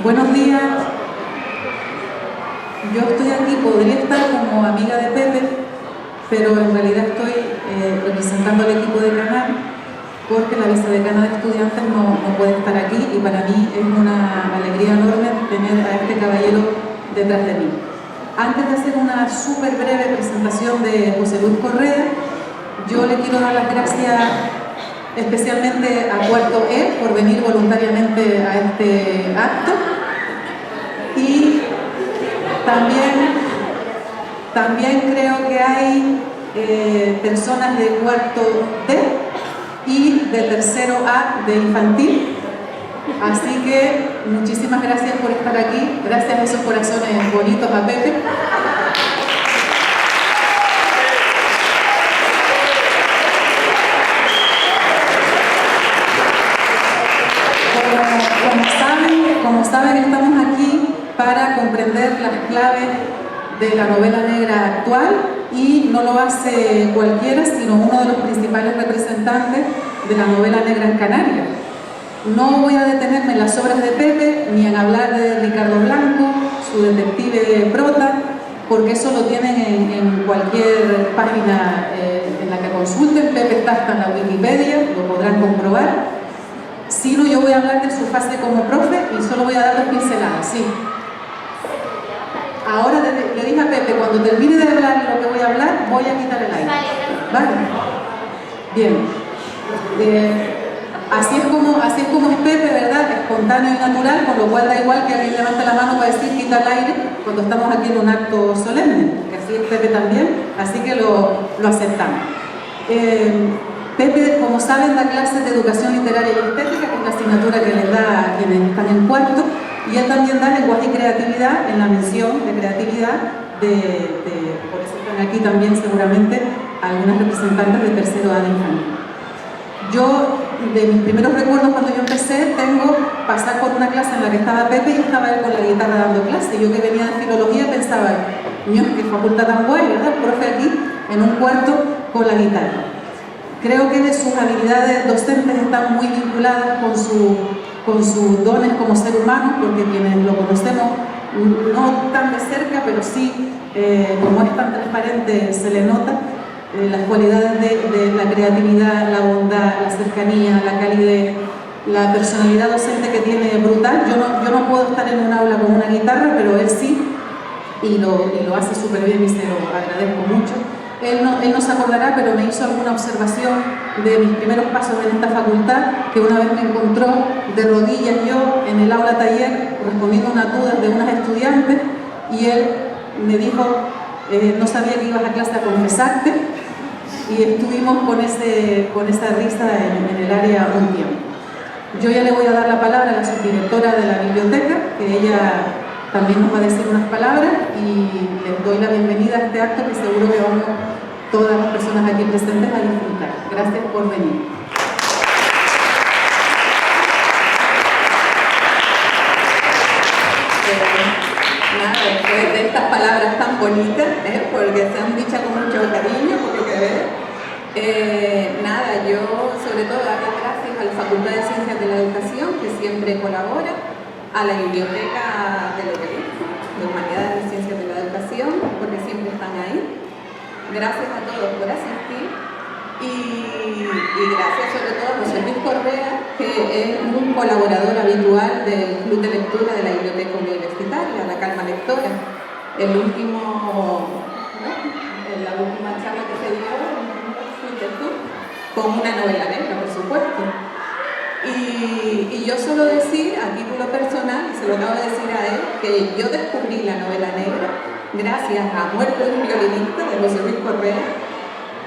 Buenos días. Yo estoy aquí, podría estar como amiga de Pepe, pero en realidad estoy representando al equipo de Canal, porque la vicedecana de estudiantes no puede estar aquí y para mí es una alegría enorme tener a este caballero detrás de mí. Antes de hacer una súper breve presentación de José Luis Correa, yo le quiero dar las gracias especialmente a Cuarto E por venir voluntariamente a este acto, y también creo que hay personas de Cuarto D y de Tercero A de infantil, así que muchísimas gracias por estar aquí, gracias a esos corazones bonitos, a Pepe. Como saben, estamos aquí para comprender las claves de la novela negra actual, y no lo hace cualquiera, sino uno de los principales representantes de la novela negra en Canarias. No voy a detenerme en las obras de Pepe, ni en hablar de Ricardo Blanco, su detective prota, porque eso lo tienen en cualquier página en la que consulten. Pepe está hasta en la Wikipedia, lo podrán comprobar. Sino yo voy a hablar de su fase como profe y solo voy a dar 2 pinceladas, sí. Ahora le dije a Pepe, cuando termine de hablar lo que voy a hablar, voy a quitar el aire. ¿Vale? Bien. Así es como es Pepe, ¿verdad? Espontáneo y natural, con lo cual da igual que alguien levante la mano para decir quita el aire cuando estamos aquí en un acto solemne, que así es Pepe también, así que lo aceptamos. Pepe, como saben, da clases de educación literaria y estética, que es la asignatura que les da a quienes están en cuarto, y él también da lenguaje y creatividad en la mención de creatividad por eso están aquí también seguramente algunas representantes de Tercero A de infantil. Yo, de mis primeros recuerdos cuando yo empecé, tengo pasar por una clase en la que estaba Pepe y estaba él con la guitarra dando clase. Yo que venía de filología pensaba, Dios, qué facultad tan guay, ¿verdad? El profe aquí en un cuarto con la guitarra. Creo que sus habilidades docentes están muy vinculadas con sus dones como ser humano, porque quienes lo conocemos no tan de cerca, pero sí, como es tan transparente, se le nota las cualidades de la creatividad, la bondad, la cercanía, la calidez, la personalidad docente que tiene brutal. Yo no puedo estar en un aula con una guitarra, pero él sí, y lo hace súper bien y se lo agradezco mucho. Él no se acordará, pero me hizo alguna observación de mis primeros pasos en esta facultad, que una vez me encontró de rodillas yo en el aula taller respondiendo unas dudas de unas estudiantes, y él me dijo, no sabía que ibas a clase a confesarte, y estuvimos con esa risa en el área un tiempo. Yo ya le voy a dar la palabra a la subdirectora de la biblioteca, que ella también nos va a decir unas palabras, y les doy la bienvenida a este acto que seguro que vamos todas las personas aquí presentes a disfrutar. Gracias por venir. Nada, después de estas palabras tan bonitas, porque se han dicho con mucho cariño, por lo que veo, nada, yo sobre todo dar las gracias a la Facultad de Ciencias de la Educación, que siempre colabora, a la Biblioteca de Humanidades y Ciencias de la Educación, porque siempre están ahí. Gracias a todos por asistir, y gracias sobre todo a José Luis Correa, que es un colaborador habitual del Club de Lectura de la Biblioteca Universitaria, la Calma Lectora. En la última charla que se dio, fuiste tú, con una novela negra, por supuesto. Y yo solo decir, a título personal, y se lo acabo de decir a él, que yo descubrí la novela negra gracias a Muerte de un violinista, de José Luis Correa,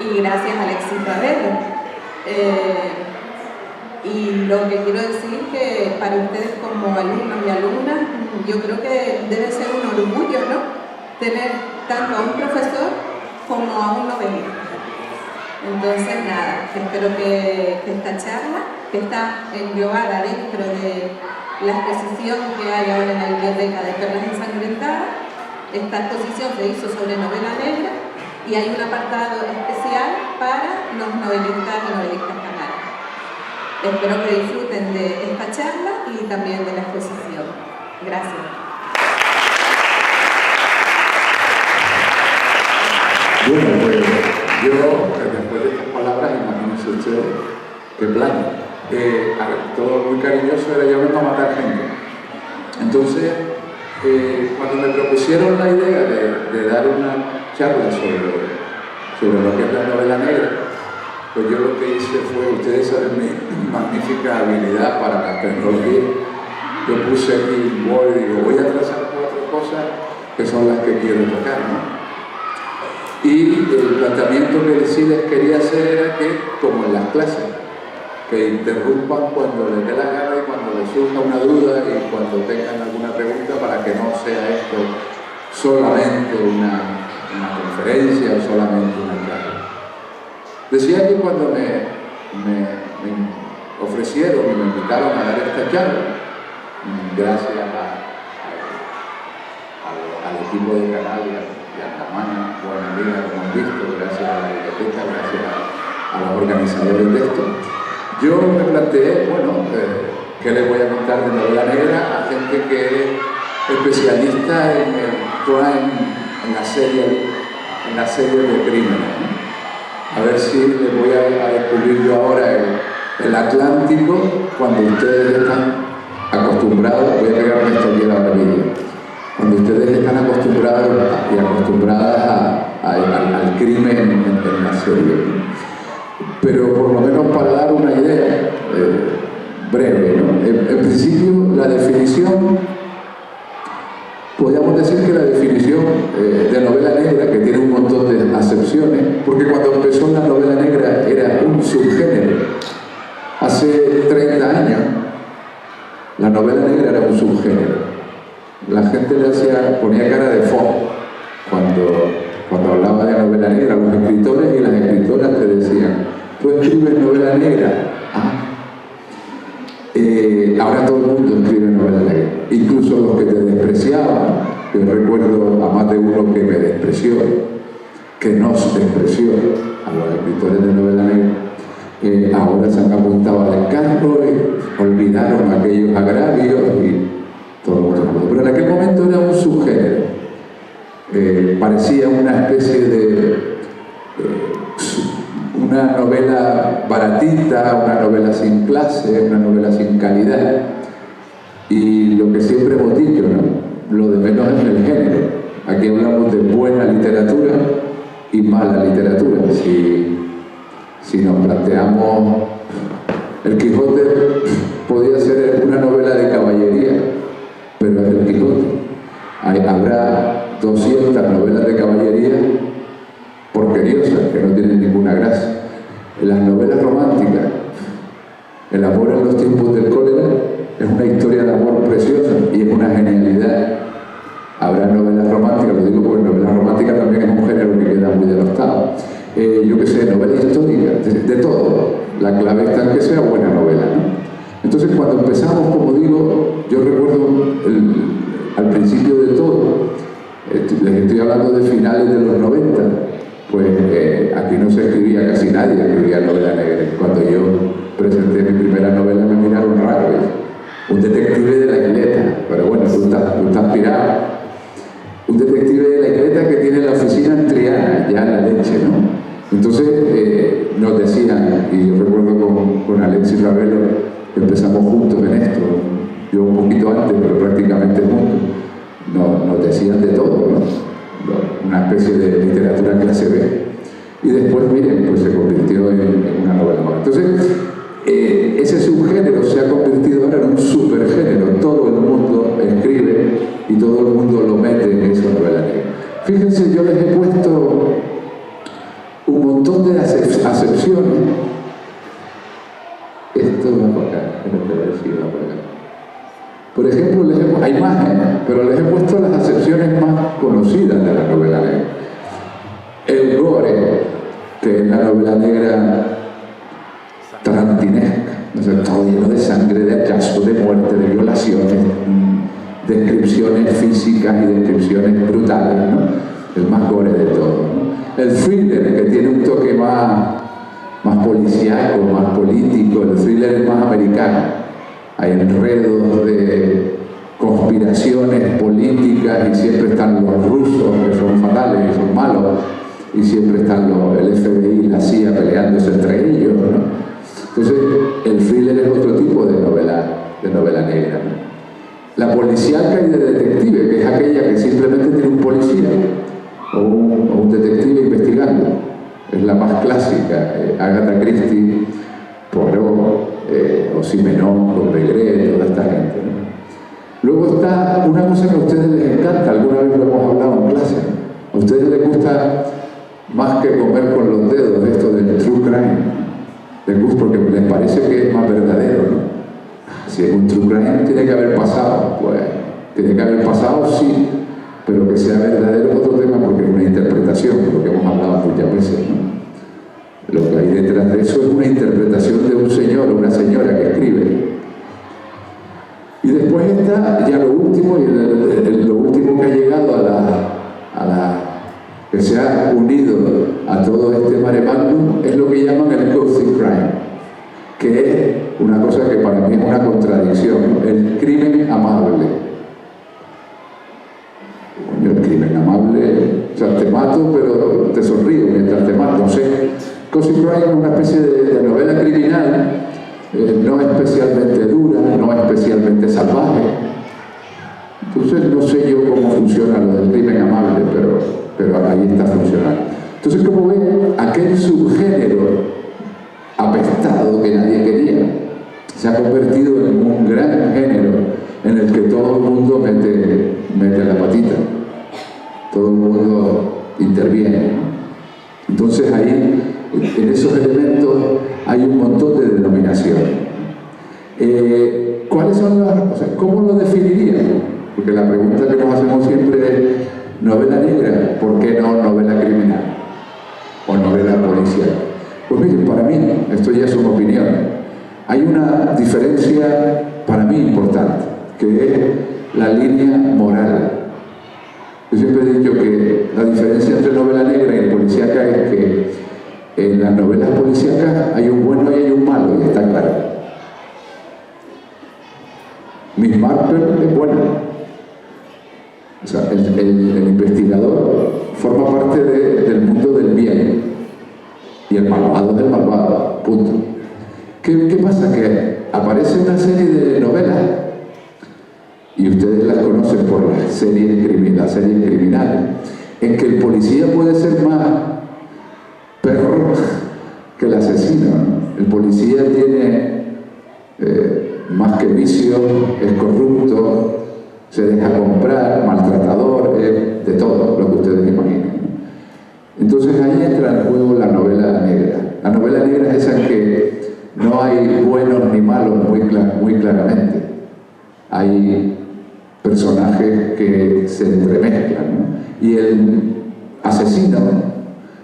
y gracias a Alexis Ravelo. Y lo que quiero decir que para ustedes como alumnos y alumnas, yo creo que debe ser un orgullo, ¿no?, tener tanto a un profesor como a un novelista. Entonces, nada, espero que esta charla, que está englobada dentro de la exposición que hay ahora en la biblioteca de Perlas Ensangrentadas, esta exposición se hizo sobre novela negra y hay un apartado especial para los novelistas y novelistas canarios. Espero que disfruten de esta charla y también de la exposición. Gracias. Bueno, pues yo, después de estas palabras, imagínense ustedes qué plan. Todo muy cariñoso era yo vengo a matar gente. Entonces, cuando me propusieron la idea de dar una charla sobre lo que es la novela negra, pues yo lo que hice fue, ustedes saben mi magnífica habilidad para la tecnología, yo puse aquí un Word y digo, voy a trazar 4 cosas que son las que quiero tocar, ¿no? Y el planteamiento que sí les quería hacer era que, como en las clases, que interrumpan cuando les dé la gana y cuando les surja una duda y cuando tengan alguna pregunta, para que no sea esto solamente una conferencia o solamente una charla. Decía que cuando me ofrecieron y me invitaron a dar esta charla, gracias al equipo de Canal y a Tamana, buena amiga, como han visto, gracias a la biblioteca, gracias a los organizadores de esto, yo me planteé, bueno, ¿qué les voy a contar de novela negra a gente que es especialista en el crime, en la serie de crímenes, ¿no? A ver si les voy a descubrir yo ahora el Atlántico, cuando ustedes están acostumbrados, voy a pegarme esto aquí a la barbilla, cuando ustedes están acostumbrados y acostumbradas al crimen en la serie. Pero por lo menos para dar una idea breve, ¿no? En principio, la definición, podríamos decir que la definición de novela negra, que tiene un montón de acepciones, porque cuando empezó la novela negra era un subgénero. Hace 30 años, la novela negra era un subgénero. La gente ponía cara de fondo cuando hablaba de novela negra. Los escritores y las escritoras te decían, tú escribes novela negra. Ahora todo el mundo escribe novela negra, incluso los que te despreciaban. Yo recuerdo a más de uno que me despreció, que nos despreció a los escritores de novela negra. Ahora se han apuntado al carro y olvidaron aquellos agravios y todo el mundo. Pero en aquel momento era un subgénero. Parecía una especie de una novela baratita, una novela sin clase, una novela sin calidad. Y lo que siempre hemos dicho, ¿no? Lo de menos es el género. Aquí hablamos de buena literatura y mala literatura. Si nos planteamos, El Quijote podía ser una novela de caballería, pero es El Quijote. Habrá 200 novelas de caballería porqueriosas que no tienen ninguna gracia. En las novelas románticas, El amor en los tiempos del cólera es una historia de amor preciosa y es una genialidad. Habrá novelas románticas, lo digo porque novela romántica también es un género que queda muy denostado. Yo qué sé, novela histórica, de todo. La clave está en que sea buena novela, ¿no? Entonces, cuando empezamos, como digo, yo recuerdo al principio de todo, les estoy hablando de finales de los 90, pues aquí no se escribía casi nadie, escribía novela negra. Cuando yo presenté mi primera novela me miraron raro, un detective de la isleta, pero bueno, tú estás pirado. Un detective de la isleta que tiene la oficina en Triana, ya en la leche, ¿no? Entonces nos decían, y yo recuerdo con Alexis Ravelo, empezamos juntos en esto, yo un poquito antes, pero prácticamente juntos, nos decían de todo, ¿no? Una especie de literatura clase B. Y después, miren, pues se convirtió en una novela más. Entonces, ese subgénero se ha convertido ahora en un supergénero. Todo el mundo escribe y todo el mundo lo mete en esa novela negra. Fíjense, yo les he puesto un montón de acepciones. Esto va por acá, espérate a ver si va por acá. Por ejemplo, hay más, pero les he puesto las acepciones más conocidas de la novela negra. El gore, que es la novela negra tarantinesca, ¿no? O sea, todo lleno de sangre, de hallazgos, de muerte, de violaciones, descripciones físicas y descripciones brutales, ¿no? El más gore de todo, ¿no? El thriller, que tiene un toque más policíaco, más político. El thriller es más americano. Hay enredos de conspiración conspiraciones políticas y siempre están los rusos, que son fatales y son malos, y siempre están el FBI y la CIA peleándose entre ellos, ¿no? Entonces, el thriller es otro tipo de novela negra, ¿no? La policíaca y de detective, que es aquella que simplemente tiene un policía o un detective investigando. Es la más clásica, Agatha Christie, Poirot, o Simenon, Don Maigret, toda esta gente, ¿no? Luego está una cosa que a ustedes les encanta, alguna vez lo hemos hablado en clase. A ustedes les gusta más que comer con los dedos esto del true crime. Les gusta porque les parece que es más verdadero, ¿no? Si es un true crime, tiene que haber pasado. Pues, tiene que haber pasado, sí, pero que sea verdadero es otro tema porque es una interpretación, lo que hemos hablado muchas veces, ¿no? Lo que hay detrás de eso es una interpretación de un señor o una señora que escribe. Y después está ya lo último, y lo último que ha llegado que se ha unido a todo este mare magnum, es lo que llaman el cozy crime, que es una cosa que para mí es una contradicción, el crimen amable. Coño, el crimen amable, o sea, te mato, pero te sonrío mientras te mato, no sé. Cozy crime es una especie de novela criminal, no especialmente dura, no especialmente salvaje. Entonces no sé yo cómo funciona lo del crimen amable, pero ahí está funcionando. Entonces, como ven, aquel subgénero apestado que nadie quería se ha convertido en un gran género en el que todo el mundo mete la patita, todo el mundo interviene, ¿no? Entonces ahí, en esos elementos, hay un montón de denominaciones. ¿Cuáles son las? O sea, ¿cómo lo definiríamos? Porque la pregunta que nos hacemos siempre es: ¿novela negra? ¿Por qué no novela criminal? ¿O novela policial? Pues miren, para mí, esto ya es una opinión, hay una diferencia para mí importante, que es la línea moral. Yo siempre he dicho que la diferencia entre novela negra y policíaca es que en las novelas policíacas hay un bueno y hay un malo, y está claro. Miss Marple es buena. O sea, el investigador forma parte del mundo del bien y el malvado del malvado, punto. ¿Qué pasa? Que aparece una serie de novelas y ustedes las conocen por la serie criminal, en que el policía puede ser más perro que el asesino, ¿no? El policía tiene más que vicio, es corrupto, se deja comprar, maltratador, de todo lo que ustedes imaginen. Entonces ahí entra en juego la novela negra. La novela negra es esa en que no hay buenos ni malos muy claramente. Hay personajes que se entremezclan, ¿no? Y el asesino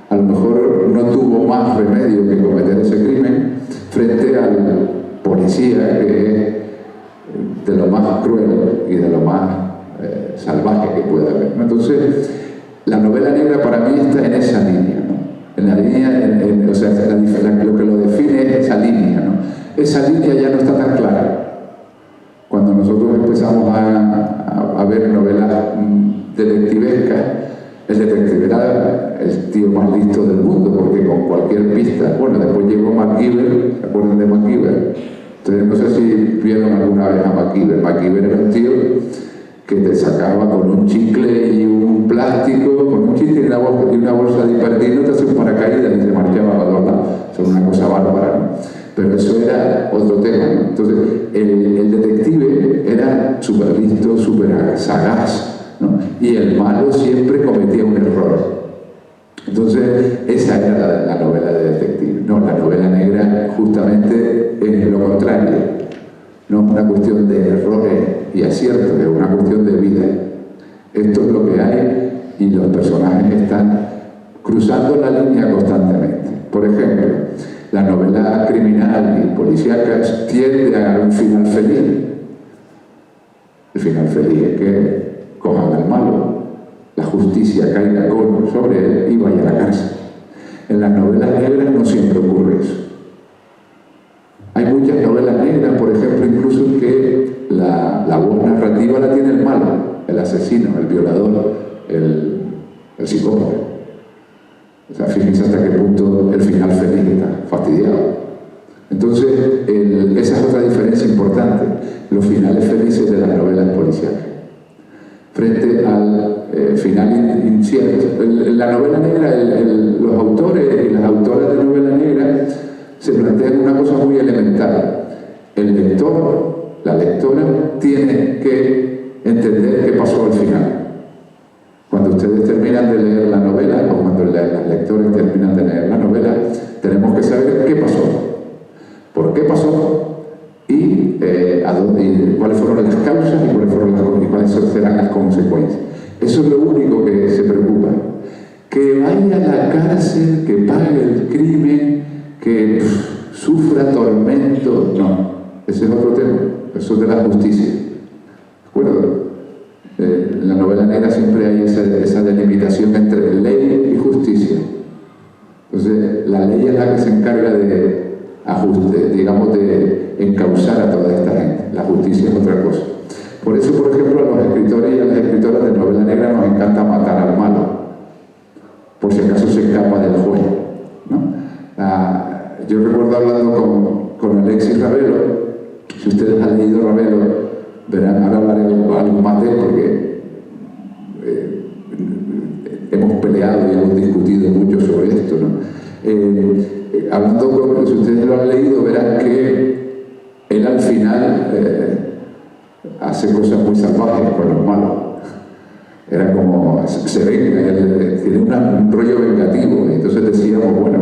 a lo mejor no tuvo más remedio que cometer ese crimen frente al policía, que es de lo más cruel y de lo más salvaje que pueda haber, ¿no? Entonces, la novela negra para mí está en esa línea, ¿no? En la línea, o sea, lo que lo define es esa línea, ¿no? Esa línea ya no está tan clara. Cuando nosotros empezamos a ver novelas detectivescas, el detective era el tío más listo del mundo, porque con cualquier pista, bueno, después llegó MacGyver, ¿se acuerdan de MacGyver? Entonces, no sé si vieron alguna vez a MacGyver. MacGyver era un tío que te sacaba con un chicle y un plástico, con un chicle y una bolsa de hipertino, te hace un paracaídas y se marchaba a los lados. Eso era una cosa bárbara, ¿no? Pero eso era otro tema, ¿no? Entonces, el detective era súper listo, súper sagaz, ¿no? Y el malo siempre cometía un error. Entonces, esa era la novela de detective. No, la novela negra justamente es lo contrario. No es una cuestión de errores y aciertos, es una cuestión de vida. Esto es lo que hay y los personajes están cruzando la línea constantemente. Por ejemplo, la novela criminal y policíaca tiende a un final feliz. El final feliz es que cojan al malo, la justicia caiga sobre él y vaya a la cárcel. En las novelas negras no siempre ocurre eso. Hay muchas novelas negras, por ejemplo, incluso en que la voz narrativa la tiene el malo. asesino, el violador, el psicópata. O sea, fíjense hasta qué punto el final feliz está fastidiado. Entonces, esa es otra diferencia importante, los finales felices de las novelas policiales. Frente al final incierto. En la novela negra, los autores y las autoras de novela negra se plantean una cosa muy elemental. El lector, la lectora, tiene que entender qué pasó al final. Cuando ustedes terminan de leer la novela, o cuando los lectores terminan de leer la novela, tenemos que saber qué pasó. ¿Por qué pasó? Y cuáles fueron las causas y cuáles serán las consecuencias. Eso es lo único que se preocupa. Que vaya a la cárcel, que pague el crimen, que sufra tormento. No, ese es otro tema. Eso es de la justicia. ¿De acuerdo? En la novela negra siempre hay esa delimitación entre ley y justicia. Entonces, la ley es la que se encarga de digamos, de encauzar a toda esta gente. La justicia es otra cosa. Por eso, por ejemplo, a los escritores y a las escritoras de novela negra nos encanta matar al malo, por si acaso se escapa del juez, ¿no? Yo recuerdo hablando con Alexis Ravelo. Si ustedes han leído Ravelo, verán, ahora hablaré algo más de él, porque hemos peleado y hemos discutido mucho sobre esto, ¿no? Hablando con, si ustedes lo han leído, verán que él al final hace cosas muy salvajes con los malos. Era como, se venga, él tiene un rollo vengativo, y entonces decíamos, bueno,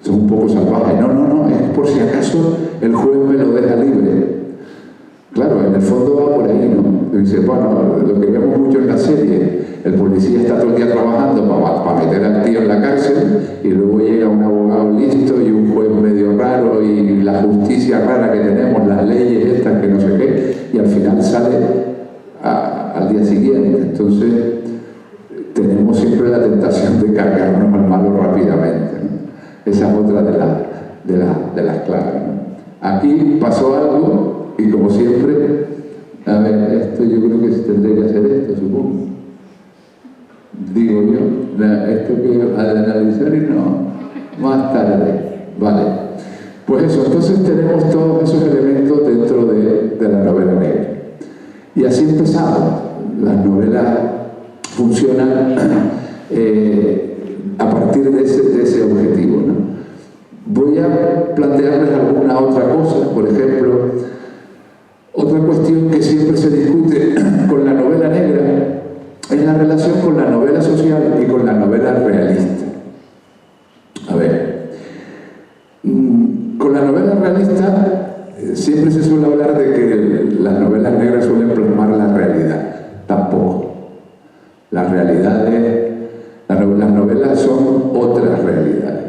eso es un poco salvaje. No, es por si acaso el juez me lo deja libre. Claro, en el fondo va por ahí, ¿no? Dice, bueno, lo que vemos mucho en la serie, el policía está todo el día trabajando para meter al tío en la cárcel, y luego llega un abogado listo y un juez medio raro y la justicia rara que tenemos, las leyes estas que no sé qué, y al final sale al día siguiente. Entonces tenemos siempre la tentación de cargarnos al malo rápidamente, ¿no? Esa es otra de las claves, ¿no? Aquí pasó algo y, como siempre, a ver, esto yo creo que tendré que hacer esto, supongo. Digo yo, esto que analizar y no, más tarde. Vale. Pues eso, entonces tenemos todos esos elementos dentro de la novela negra. Y así empezamos. Las novelas funcionan a partir de ese objetivo, ¿no? Voy a plantearles alguna otra cosa. Por ejemplo, otra cuestión que siempre se discute con la novela negra es la relación con la novela social y con la novela realista. A ver, con la novela realista siempre se suele hablar de que las novelas negras suelen plasmar la realidad. Tampoco. Las realidades, las novelas son otras realidades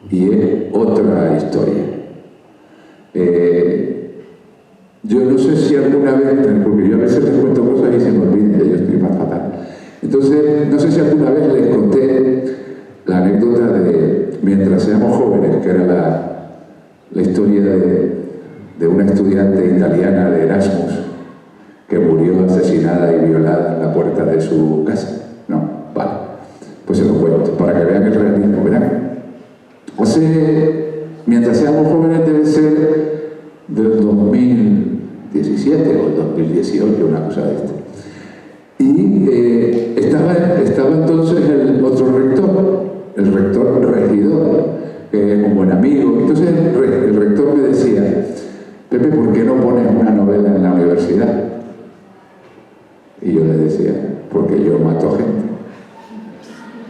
y es otra historia. Yo no sé si alguna vez, porque yo a veces les cuento cosas y se me olvidan, yo estoy más fatal. Entonces, no sé si alguna vez les conté la anécdota de Mientras seamos jóvenes, que era la historia de una estudiante italiana de Erasmus que murió asesinada y violada en la puerta de su casa. ¿No? Vale. Pues se lo cuento, para que vean el realismo. Verán. Mientras seamos jóvenes debe ser del 2017 o 2018, una cosa de esta. Y estaba entonces el otro rector, el rector regidor, que es un buen amigo. Entonces el rector me decía, Pepe, ¿por qué no pones una novela en la universidad? Y yo le decía, porque yo mato gente.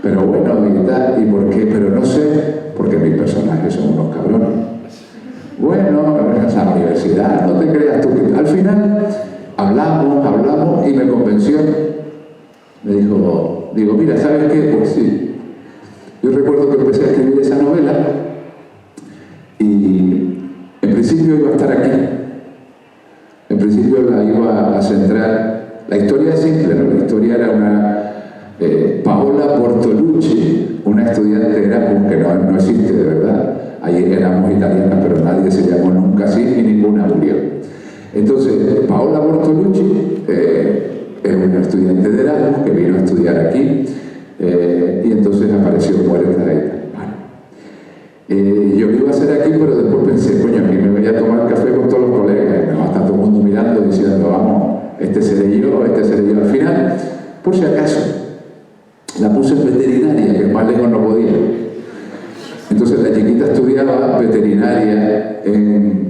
Pero bueno, ¿y por qué? Pero no sé, porque mis personajes son unos cabrones. Bueno, en la universidad, no te creas tú. Al final hablamos y me convenció. Me dijo, mira, ¿sabes qué? Pues sí. Yo recuerdo que empecé a escribir esa novela y en principio iba a estar aquí. En principio la iba a centrar. La historia es simple, ¿no? La historia era una Paola Bortolucci, una estudiante de Erasmus que no existe de verdad. Allí éramos italianas, pero nadie se llamó nunca así y ninguna murió. Entonces, Paola Bortolucci es estudiante de Erasmus que vino a estudiar aquí, y entonces apareció muerta ahí. Yo lo iba a hacer aquí, pero después pensé, coño, aquí me voy a tomar café con todos los colegas, y me va a estar todo el mundo mirando, diciendo, vamos, este seré yo. Al final, por si acaso, la puse en veterinaria, que más lejos no podía. Entonces la chiquita estudiaba veterinaria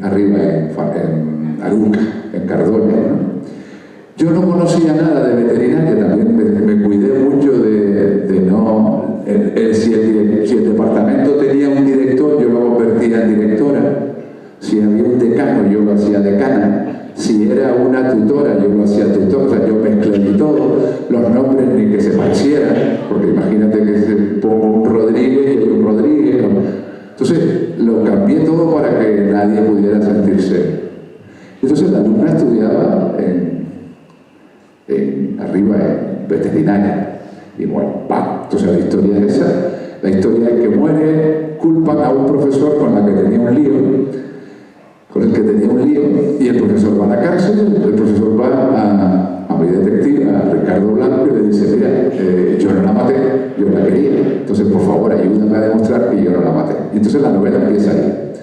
arriba, en Aruca, en Cardona, ¿no? Yo no conocía nada de veterinaria, también me cuidé mucho de no... Si el departamento tenía un director, yo lo convertía en directora. Si había un decano, yo lo hacía decana. Si era una tutora, yo lo hacía tutora. O sea, yo mezclé todo, los nombres ni que se parecieran, porque imagínate que se pongo un Rodríguez y hay un Rodríguez, ¿no? Entonces, lo cambié todo para que nadie pudiera sentirse. Entonces, la alumna estudiaba arriba en veterinaria. Y bueno, va. Entonces la historia es esa. La historia es que muere, culpan a un profesor con el que tenía un lío, y el profesor va a la cárcel, el profesor va a mi detective, a Ricardo Blanco, y le dice, mira, yo no la maté, yo la quería. Entonces, por favor, ayúdame a demostrar que yo no la maté. Y entonces la novela empieza ahí.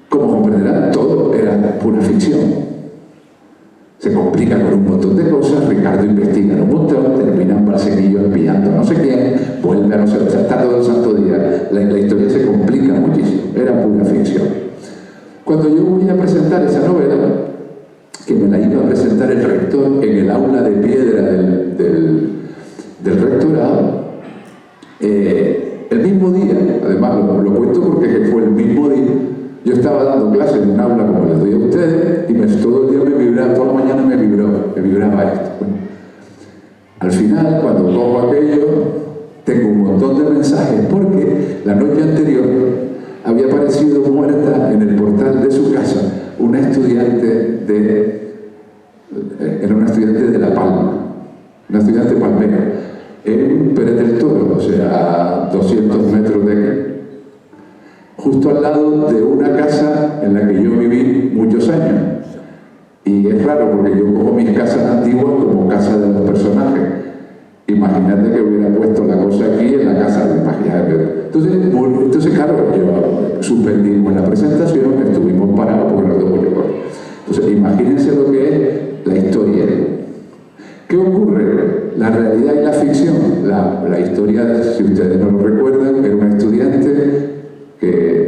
Como comprenderán, todo era pura ficción. Se complica con un montón de cosas, Ricardo investiga un montón, termina en Barcequillo espiando no sé quién, vuelve a no sé, o sea, está todo el santo día, la historia se complica muchísimo, era pura ficción. Cuando yo voy a presentar esa novela, que me la iba a presentar el rector en el aula de piedra del rectorado, el mismo día, además lo cuento porque fue el mismo día, yo estaba dando clases en un aula como les doy a ustedes y todo el día me vibraba, toda la mañana me vibraba esto. Bueno, al final, cuando cojo aquello, tengo un montón de mensajes porque la noche anterior había aparecido muerta en el portal de su casa una estudiante era una estudiante de La Palma, una estudiante palmera, en Pérez del Toro, o sea, a 200 metros de aquí, justo al lado de una casa en la que yo viví muchos años. Y es raro porque yo cojo mis casas antiguas como casa de los personajes. Imagínate que hubiera puesto la cosa aquí en la casa de imagínate. Entonces claro, yo suspendimos la presentación, estuvimos parados porque no tengo mucho corto. Entonces, imagínense lo que es la historia. ¿Qué ocurre? La realidad y la ficción. La historia, si ustedes no lo recuerdan, era una estudiante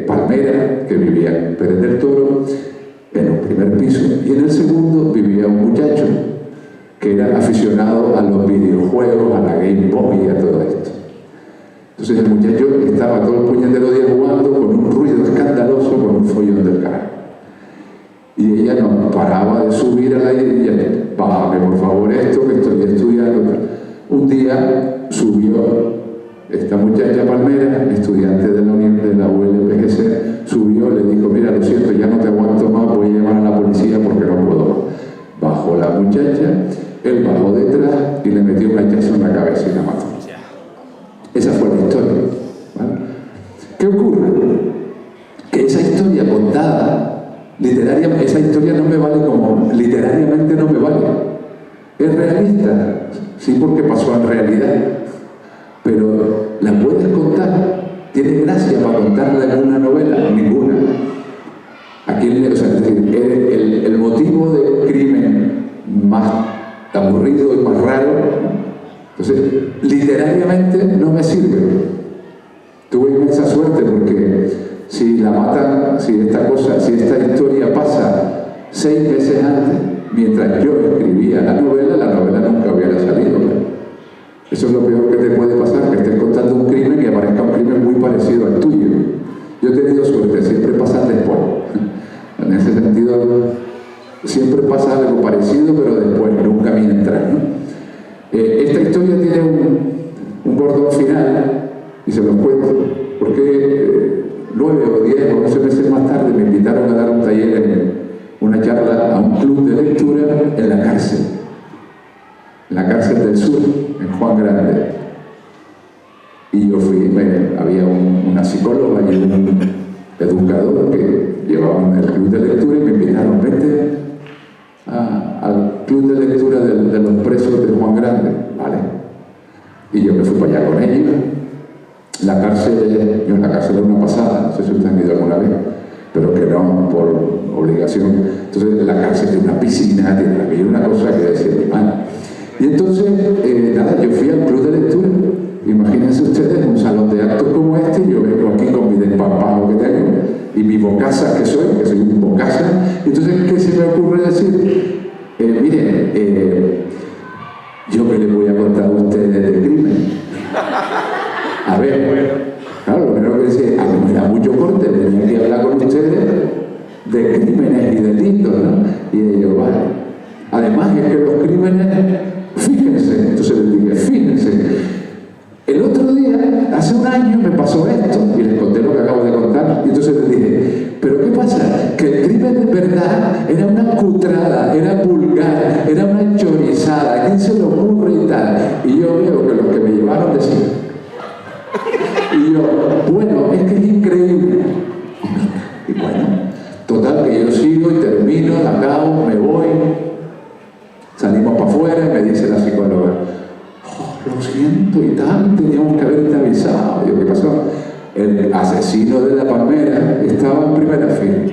palmera que vivía en Pérez del Toro, en un primer piso, y en el segundo vivía un muchacho que era aficionado a los videojuegos, a la Game Boy y a todo esto. Entonces el muchacho estaba todo el puñetero día jugando con un ruido escandaloso, con un follón del carajo. Y ella no paraba de subir a la y bájame por favor esto, que estoy estudiando. Un día subió esta muchacha palmera, estudiante de la ULPGC, subió, le dijo, mira, lo siento, ya no te aguanto más, voy a llamar a la policía porque no puedo más. Bajó la muchacha, él bajó detrás y le metió un hachazo en la cabeza y la mató. Esa fue la historia, ¿vale? ¿Qué ocurre? Que esa historia contada, literariamente, esa historia no me vale como, literariamente no me vale. Es realista, sí, porque pasó en realidad. Pero ¿la puedes contar? ¿Tiene gracia para contarla en una novela? Ninguna. Aquí, o sea, el motivo del crimen más aburrido y más raro, entonces, literariamente no me sirve. Tuve inmensa suerte porque si la matan, si esta historia pasa 6 meses antes, mientras yo escribía la novela nunca hubiera salido, ¿no? Eso es lo peor que te puede pasar, que estés contando un crimen y aparezca un crimen muy parecido al tuyo. Yo he tenido suerte, siempre pasa después. En ese sentido, siempre pasa algo parecido, pero después, nunca mientras, ¿no? Esta historia tiene un bordón final, y se los cuento, porque 9 o 10 o 11 meses más tarde me invitaron a dar un taller, una charla a un club de lectura en la cárcel del sur, en Juan Grande. Y yo fui, había una psicóloga y un educador que llevaban el club de lectura y me invitaron, vete al club de lectura de los presos Y yo me fui para allá con ellos. La cárcel era una pasada, no sé si ustedes han ido alguna vez, pero que no por obligación. Entonces la cárcel tiene una piscina, tiene una cosa que decir mi madre. Y entonces, nada, yo fui al club de lectura. Imagínense ustedes un salón de actos como este, yo vengo aquí con mi despapajo que tengo y mi bocaza que soy un bocaza. Entonces, ¿qué se me ocurre decir? Miren, yo que les voy a contar a ustedes de crimen. A ver, claro, lo primero que decía, a mí me da mucho corte, tenía que hablar con ustedes de crímenes y delitos, ¿no? Y ellos, vale. Además, es que los crímenes, fíjense, entonces les dije, fíjense. El otro día, hace un año, me pasó esto, y les conté lo que acabo de contar, y entonces les dije, ¿pero qué pasa? Que el crimen de verdad era una cutrada, era vulgar, era una chorizada, ¿quién se lo ocurre y tal? Y yo veo que los que me llevaron decían, y yo, bueno, es que es increíble. Y bueno, total que yo sigo y termino, acabo, me voy, salimos para afuera y me dice la psicóloga, lo siento y tal, teníamos que haberte avisado. Digo, ¿qué pasó? El asesino de la palmera estaba en primera fila.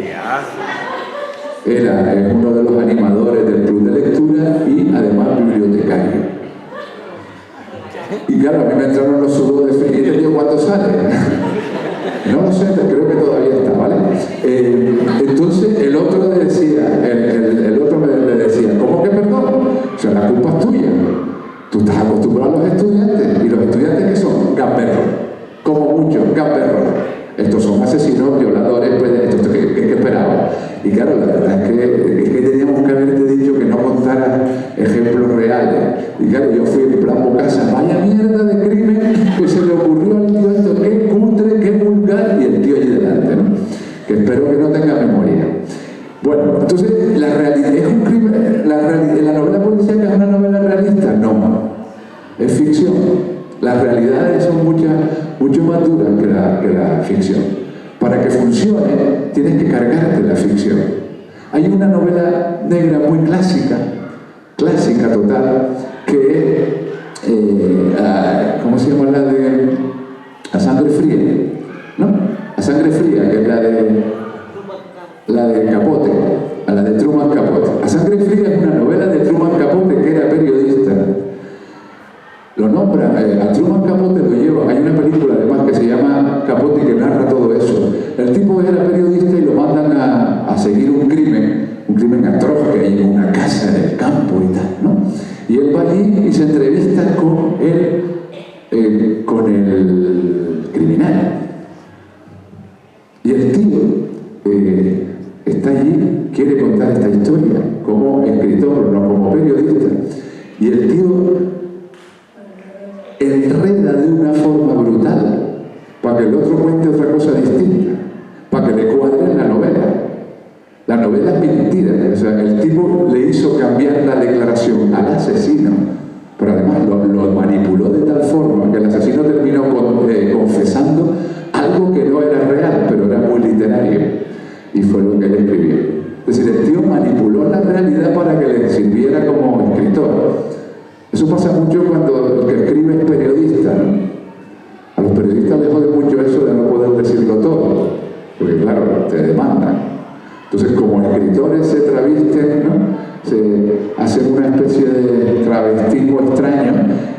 Era uno de los animadores del club de lectura y además bibliotecario. Y claro, a mí me entraron los sudores de frío. ¿Y este tío cuándo sale? No lo sé, creo que todavía está, ¿vale? Entonces el otro le decía, el otro me decía, ¿cómo que perdón? O sea, la culpa es tuya. Tú estás acostumbrado a los estudiantes, y los estudiantes que son gamberros, como muchos, gamberros. Estos son asesinos, violadores, pues, ¿qué esperaba? Y claro, la verdad es que teníamos que haberte dicho que no contaras ejemplos reales. Y claro, yo fui en plan bocasa, vaya mierda de crimen que se le ocurrió al tío esto, qué cutre, qué vulgar, y el tío allí delante, ¿no? Que espero que no tenga memoria. Bueno, entonces, ¿la realidad es un crimen? ¿La novela policíaca es una novela realista? No, es ficción. Las realidades son mucho más duras que la ficción. Para que funcione, tienes que cargarte la ficción. Hay una novela negra muy clásica total, que es, ¿cómo se llama la de A Sangre Fría? ¿No? A Sangre Fría, que es la de Capote, a la de Truman Capote. A Sangre Fría es una novela de Truman Capote, que era periodista. Lo nombra, a Truman Capote lo lleva, hay una película además que se llama Capote que narra todo eso. El tipo era periodista y lo mandan a seguir un crimen atroz que hay en una casa en el campo y tal, ¿no? Y él va allí y se entrevista con el criminal. Y el tío está allí, quiere contar esta historia como escritor, no como periodista. Y el tío enreda de una forma brutal para que el otro cuente otra cosa distinta, para que le cuadre en la novela. La novela es mentira, o sea, el tipo le hizo cambiar la declaración al asesino, pero además lo manipuló de tal forma que el asesino terminó confesando algo que no era real, pero era muy literario, y fue lo que él escribió. Es decir, el tío manipuló la realidad para que le sirviera como escritor. Eso pasa mucho cuando el que escribe es periodista, ¿no? A los periodistas les jode mucho eso de no poder decirlo todo, porque claro, te demandan. Entonces, como escritores se travisten, ¿no? Se hacen una especie de travestismo extraño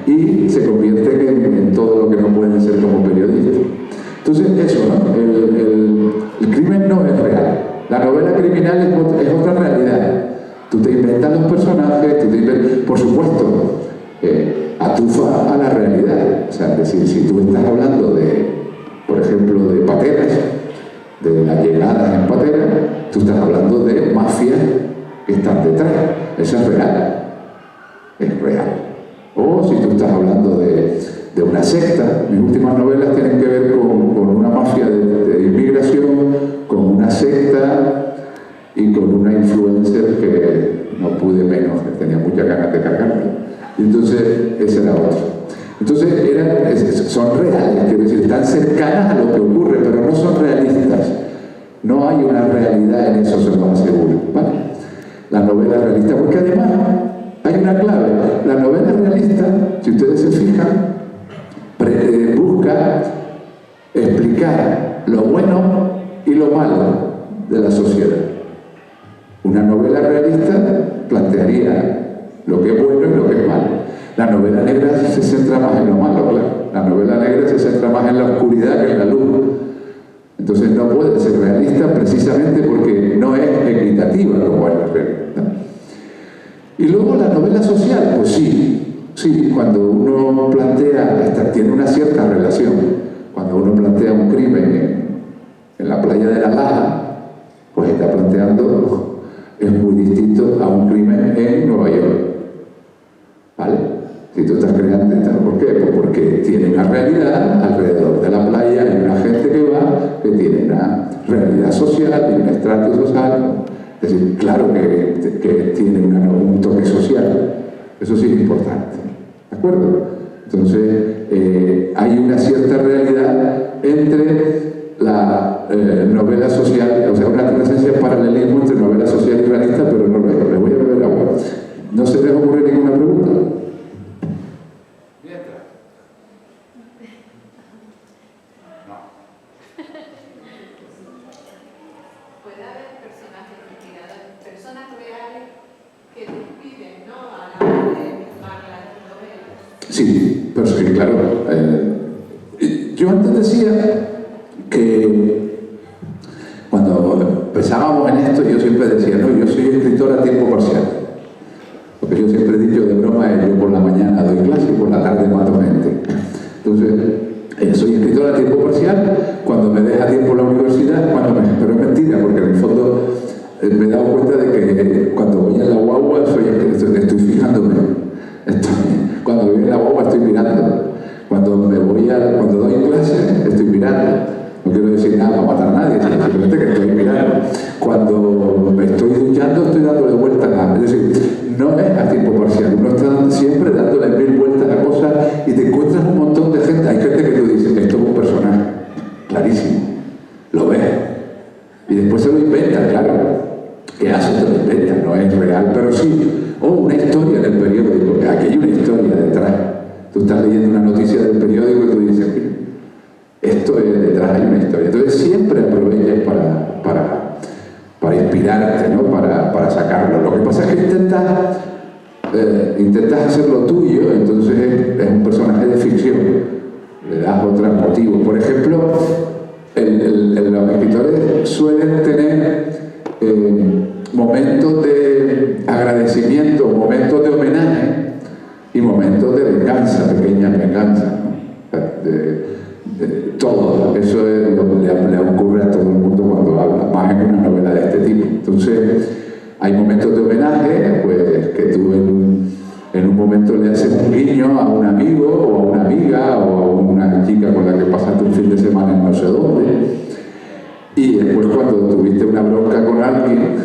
y se convierten en todo lo que no pueden ser como periodistas. Entonces, eso, ¿no? El crimen no es real. La novela criminal es otra realidad. Tú te inventas los personajes, por supuesto, atufa a la realidad. O sea, es decir, si tú estás hablando de, por ejemplo, de pateras, de las llegadas en patera, tú estás hablando de mafias que están detrás. Eso es real. Es real. O si tú estás hablando de una secta, mis últimas novelas tienen que ver con una mafia de inmigración, con una secta y con una influencer que no pude menos, que tenía muchas ganas de cargarme. Y entonces, ese era otro. Entonces, son reales, quiero decir, están cercanas a lo que ocurre, pero no son realistas. No hay una realidad en eso, se los aseguro, ¿vale? La novela realista, porque además hay una clave. La novela realista, si ustedes se fijan, identificar lo bueno y lo malo de la sociedad. Una novela realista plantearía lo que es bueno y lo que es malo. La novela negra se centra más en lo malo, claro. La novela negra se centra más en la oscuridad que en la luz. Entonces no puede ser realista precisamente porque no es equitativa como es la realidad. Y luego la novela social, pues sí, cuando uno plantea, tiene una cierta relación. Cuando uno plantea un crimen en la playa de La Laja, pues está planteando, es muy distinto a un crimen en Nueva York. ¿Vale? Si tú estás creando, ¿por qué? Pues porque tiene una realidad alrededor de la playa, hay una gente que va, que tiene una realidad social, tiene un estrato social. Es decir, claro que tiene un toque social. Eso sí es importante. ¿De acuerdo? Entonces, hay una cierta realidad entre la novela social, o sea, una presencia de paralelismo entre novela social y realista, pero no lo es. Le voy a beber agua. ¿No se les ocurre ninguna pregunta? Puede haber personajes inspirados, personas reales que te inspiren, ¿no? A la hora de filmar las novelas. Sí, pero sí, claro. Yo antes decía que cuando empezábamos en esto, yo siempre decía, no, yo soy escritor a tiempo parcial. Porque yo siempre he dicho de broma, yo por la mañana doy clase y por la tarde mato gente. Entonces, soy escritor a tiempo parcial, cuando me deja tiempo la universidad, pero es mentira, porque en el fondo me he dado cuenta de que cuando voy en la guagua estoy fijándome. Cuando voy en la guagua estoy mirando. Cuando doy clase estoy mirando. No quiero decir nada para matar a nadie, simplemente que estoy mirando. Cuando me estoy duchando estoy dándole vueltas a... Es decir, no es a tiempo parcial. Uno está siempre dándole 1000 vueltas a cosas y te encuentras un montón de gente. Hay gente que tú dices, esto es un personaje. Clarísimo. Lo ves. Y después se lo inventa, claro. ¿Qué hace? Te lo inventa. No es real, pero sí. Una historia en el periódico. Aquí hay una historia detrás. Tú estás leyendo una noticia del periódico y tú dices, esto es detrás, hay una historia. Entonces siempre aprovechas para inspirarte, ¿no? Para sacarlo. Lo que pasa es que intentas hacer lo tuyo, entonces es un personaje de ficción. Le das otros motivos. Por ejemplo, los escritores suelen tener momentos de agradecimiento, momentos de homenaje y momentos de venganza, pequeñas venganzas, ¿no? Todo eso le ocurre a todo el mundo cuando habla, más en una novela de este tipo. Entonces, hay momentos de homenaje, pues que tú en un momento le haces un guiño a un amigo o a una amiga o a una chica con la que pasaste un fin de semana en no sé dónde. Y después cuando tuviste una bronca con alguien,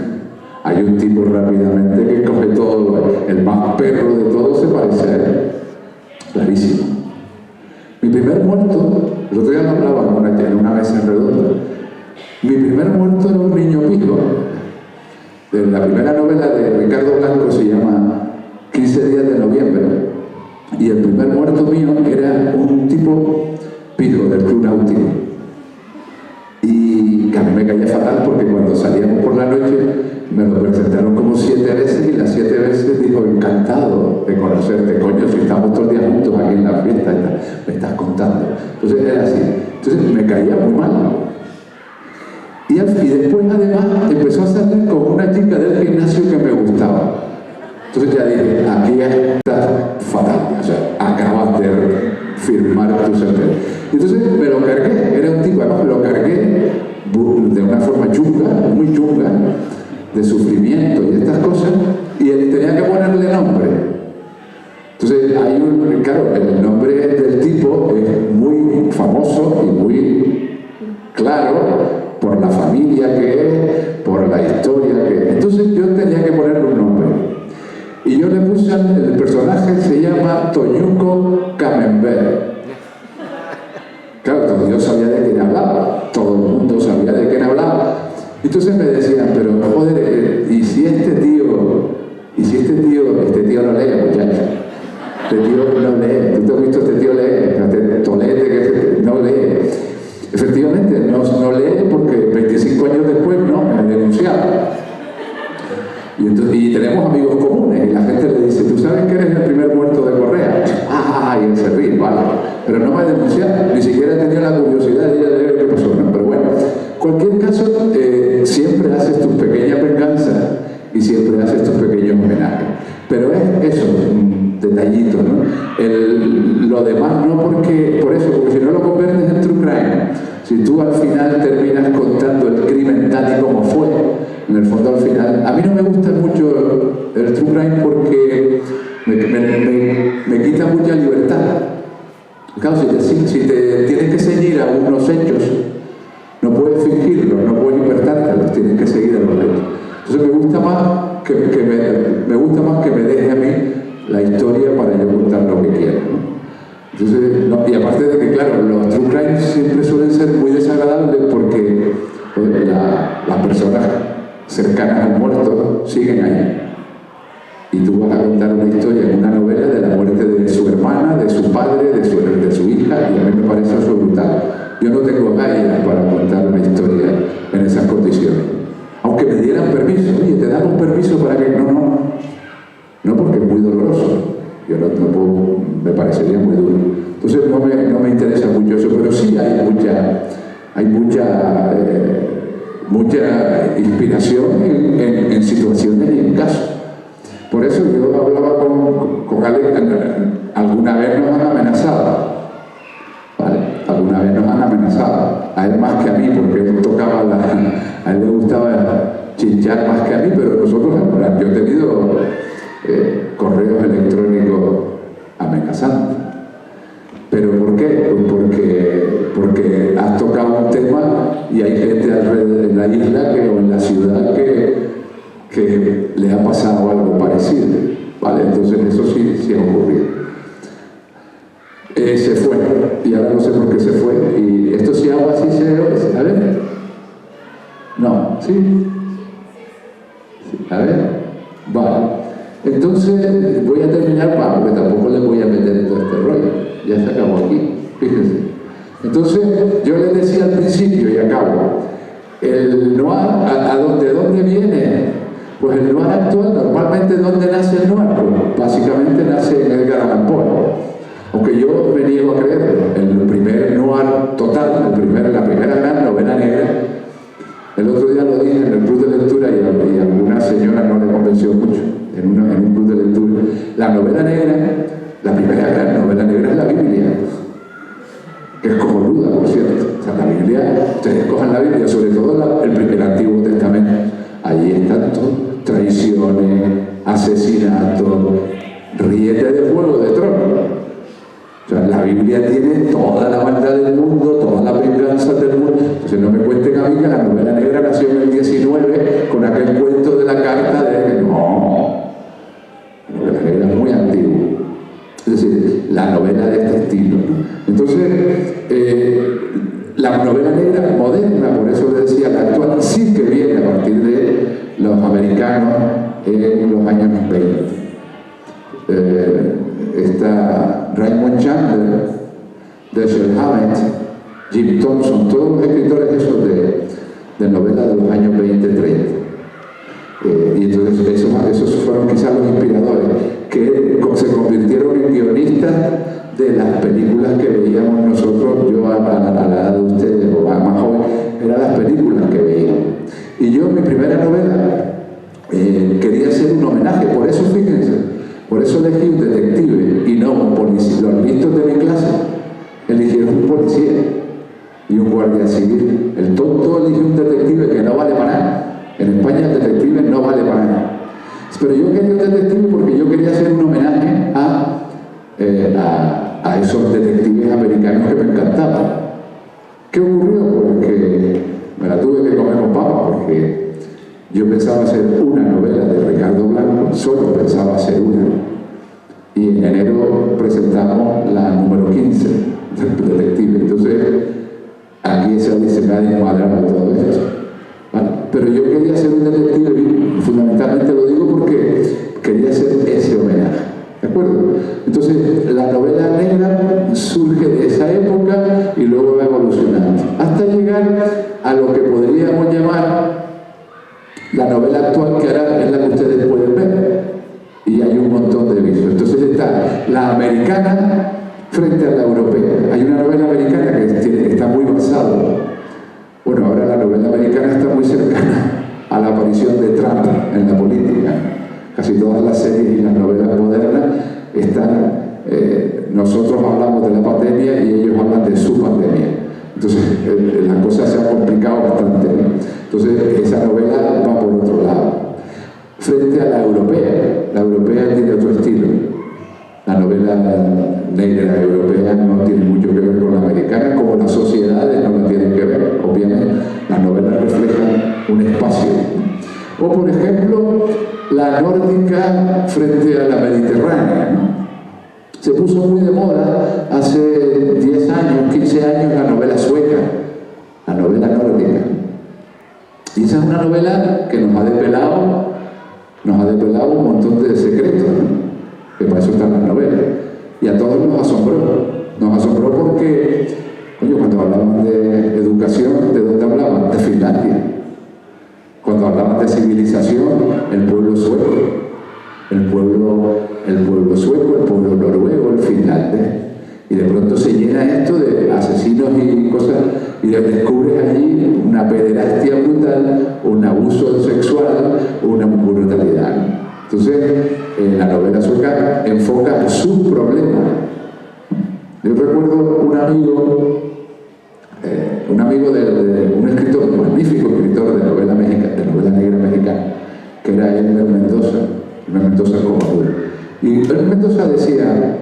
hay un tipo rápidamente que coge todo, el más perro de todos se parece a él. Clarísimo. Mi primer muerto, el otro día lo hablaba en una mesa redonda, mi primer muerto era un niño pijo. De la primera novela de Ricardo Blanco se llama 15 días de noviembre. Y el primer muerto mío era un tipo pijo del Club Náutico. Y que a mí me caía fatal porque cuando salíamos por la noche me lo presentaron como 7 veces y las 7 veces dijo, encantado de conocerte, coño, si estamos todo el día juntos aquí en la fiesta, me estás contando. Entonces era así. Entonces me caía muy mal. Y después además empezó a salir con una chica del gimnasio que me gustaba. Entonces ya dije, aquí está fatal, o sea, acabas de firmar tu sentencia. Entonces me lo cargué, era un tipo, además me lo cargué de una forma chunga, muy chunga, de sufrimiento y estas cosas, y él tenía que ponerle nombre. Entonces claro, el nombre del tipo es muy famoso y muy claro por la familia que es, por la historia que es. Entonces yo tenía que ponerle un nombre. Y yo le puse, el personaje se llama Toñuco Camembert. Claro, todo yo sabía de quién hablaba, todo el mundo sabía de quién hablaba. Entonces me decían, pero joder, ¿y si este tío no lee, muchacho? Este tío no lee, ¿tú te has visto este tío leer? Este tolete que no lee. Efectivamente, Y tenemos amigos comunes y la gente le dice, ¿tú sabes que eres el primer muerto de Correa? Y él se ríe, vale. Pero no me ha denunciado, ni siquiera he tenido la curiosidad de ir a leer qué pasó, ¿no? Pero bueno, en cualquier caso, siempre haces tus pequeñas venganzas y siempre haces tus pequeños homenajes. Pero es eso, un detallito, ¿no? Lo demás no porque si no lo conviertes en true crime, si tú al final terminas contando el crimen tal y como fue, en el fondo al final, a mí no me gusta mucho el true crime porque me quita mucha libertad. Claro, si te tienes que ceñir a unos hechos, no puedes fingirlos, no puedes invertártelos, tienes que seguir a los hechos. Entonces me gusta más que me deje a mí la historia para yo contar lo que quiero, ¿no? Entonces, y aparte de que, claro, los true crimes siempre suelen ser muy desagradables porque las personas cercanas al muerto siguen ahí. Y tú vas a contar una historia en una novela de la muerte de su hermana, de su padre, de su hija, y a mí me parece eso brutal. Yo no tengo ganas para contar una historia en esas condiciones. Aunque me dieran permiso, oye, te damos permiso para que... No, porque es muy doloroso. Yo no puedo, me parecería muy duro. Entonces no me interesa mucho eso, pero sí hay mucha inspiración en situaciones y en casos. Por eso yo hablaba con Alex, alguna vez nos han amenazado, ¿vale? Alguna vez nos han amenazado, a él más que a mí, porque él tocaba a él le gustaba chinchar más que a mí, pero nosotros, yo he tenido correos electrónicos amenazantes. ¿Pero por qué? Pues porque has tocado un tema y hay gente alrededor de la isla o en la ciudad que le ha pasado algo parecido, ¿vale? Entonces eso sí ha ocurrido. Se fue, y ahora no sé por qué se fue, y esto si hago así se oye, a ver, no, ¿sí? A ver, vale. Entonces voy a terminar, porque tampoco le voy a meter todo este rollo, ya se acabó aquí, fíjense. Entonces yo les decía al principio y acabo, el noir, ¿de dónde viene? Pues el noir actual, normalmente, ¿dónde nace el noir? Pues básicamente nace en Edgar Allan Poe. Aunque yo me niego a creerlo, el primer noir total, la primera gran novela negra, el otro día lo dije en el club de lectura y a alguna señora no le convenció mucho, en un club de lectura. La novela negra, la primera gran novela negra es la Biblia, que es cojonuda, por cierto. O sea, la Biblia, ustedes cojan la Biblia, sobre todo el Antiguo Testamento, allí están traiciones, asesinatos, riete de Juego de Tronos. O sea, la Biblia tiene toda la maldad del mundo, toda la venganza del mundo. Entonces no me cuenten a mí que la novela negra nació en el 19 con aquel cuento de la carta de... No, la novela negra es muy antigua. Es decir, la novela de este estilo, ¿no? Entonces, la novela negra moderna, por eso le decía, la actual, sí que viene a partir de los americanos en los años 20. Está Raymond Chandler, Dashiell Hammett, Jim Thompson, todos los escritores esos de novelas de los años 20-30. Y entonces esos fueron quizás los inspiradores, que se convirtieron en guionistas de las películas que veíamos nosotros. Yo a la edad de ustedes, o más joven, eran las películas que veíamos. Y yo, mi primera novela, quería hacer un homenaje, por eso fíjense. Por eso elegí un detective y no un policía. Los listos de mi clase eligieron un policía y un guardia civil. El tonto eligió un detective que no vale para nada. En España el detective no vale para nada. Pero yo quería un detective porque yo quería hacer un homenaje a esos detectives americanos que me encantaban. ¿Qué ocurrió? Pues que me la tuve que comer con papas porque yo pensaba hacer una novela de Ricardo Blanco, solo pensaba hacer una. Y en enero presentamos la número 15 del detective. Entonces, aquí se me ha desmadrado todo esto. ¿Vale? Pero yo quería hacer un detective, y fundamentalmente lo digo porque quería hacer ese homenaje. ¿De acuerdo? Entonces, la novela negra surge de esa época y luego va evolucionando. Hasta llegar a lo que podríamos llamar la novela actual que ahora es la que ustedes pueden ver, y hay un montón de visos. Entonces está la americana frente a la europea. Hay una novela americana que está muy basada. Bueno, ahora la novela americana está muy cercana a la aparición de Trump en la política. Casi todas las series y las novelas modernas están... nosotros hablamos de la pandemia y ellos hablan de su pandemia. Entonces, las cosas se han complicado bastante, ¿no? Entonces, esa novela va por otro lado. Frente a la europea tiene otro estilo. La novela negra europea no tiene mucho que ver con la americana, como las sociedades no la tienen que ver. Obviamente, las novelas reflejan un espacio. O, por ejemplo, la nórdica frente a la mediterránea, ¿no? Se puso muy de moda hace 10 años, 15 años, la novela sueca, la novela nórdica. Y esa es una novela que nos ha develado un montón de secretos, ¿no? Que para eso están las novelas. Y a todos nos asombró. Nos asombró porque, coño, cuando hablaban de educación, ¿de dónde hablaban? De Finlandia. Cuando hablaban de civilización, el pueblo sueco. El pueblo sueco, el pueblo noruego, el finlandés. Y de pronto se llena esto de asesinos y cosas, y descubres allí una pederastia brutal, un abuso sexual, una brutalidad. Entonces, la novela sueca enfoca sus problemas. Yo recuerdo un amigo de un escritor, un magnífico escritor de novela negra mexicana, que era Elmer Mendoza como abuelo. Y Elmer Mendoza decía,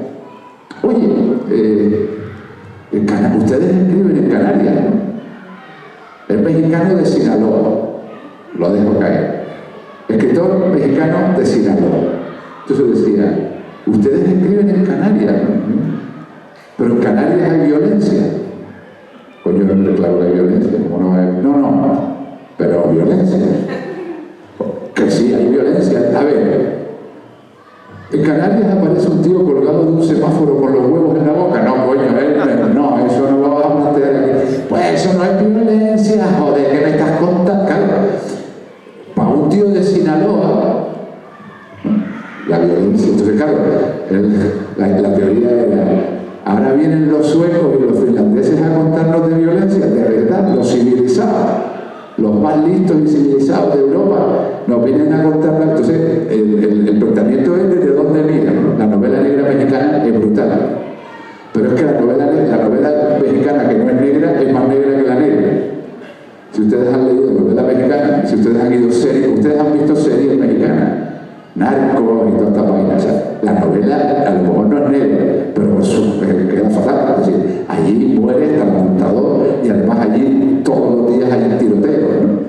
oye, ustedes escriben en Canarias, ¿no? El mexicano de Sinaloa, lo dejo caer. Escritor mexicano de Sinaloa. Entonces decía, ustedes escriben en Canarias, ¿no? Pero en Canarias hay violencia. Coño, claro que hay violencia. No, pero violencia. Que sí, hay violencia. A ver, en Canarias aparece un tío colgado de un semáforo con los huevos en la boca. No, coño, no, eso no lo vas a plantear aquí. Pues eso no es violencia, joder, ¿qué me estás contando? Claro, para un tío de Sinaloa, la violencia. Entonces, claro, la teoría era, ahora vienen los suecos y los finlandeses a contarnos de violencia, de verdad, los civilizados. Los más listos y civilizados de Europa nos vienen a contar. Entonces, el planteamiento es desde dónde miran, ¿no? La novela negra mexicana es brutal. Pero es que la novela mexicana que no es negra es más negra que la negra. Si ustedes han leído novela mexicana, si ustedes han ido series, ustedes han visto series mexicanas, Narcos y toda esta vaina. O sea, la novela a lo mejor no es negra, pero queda fatal. Es decir, allí muere hasta el montador y además allí todos los días hay tiroteos, ¿no?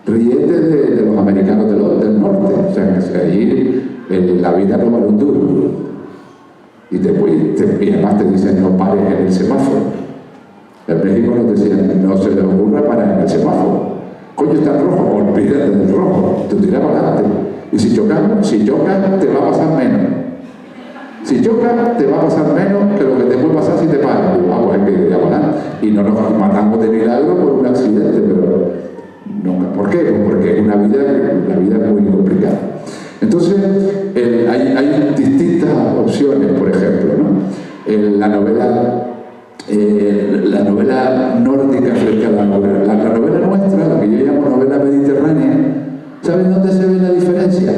Ríete de los americanos del norte. O sea, que allí la vida no vale un duro. Y además te dicen no pares en el semáforo. En México nos decían no se les ocurra parar en el semáforo. Coño, está en rojo, olvídate del rojo, te tiras para adelante. Y si chocas, te va a pasar menos. Si chocas, te va a pasar menos que lo que te puede pasar si te paras. Vamos, es que y no nos matamos de milagro por un accidente, pero nunca. ¿Por qué? Porque la vida es muy complicada. Entonces, hay distintas opciones, por ejemplo, ¿no? La novela nórdica frente a la novela nuestra, la que yo llamo novela mediterránea. ¿Saben dónde se ve la diferencia?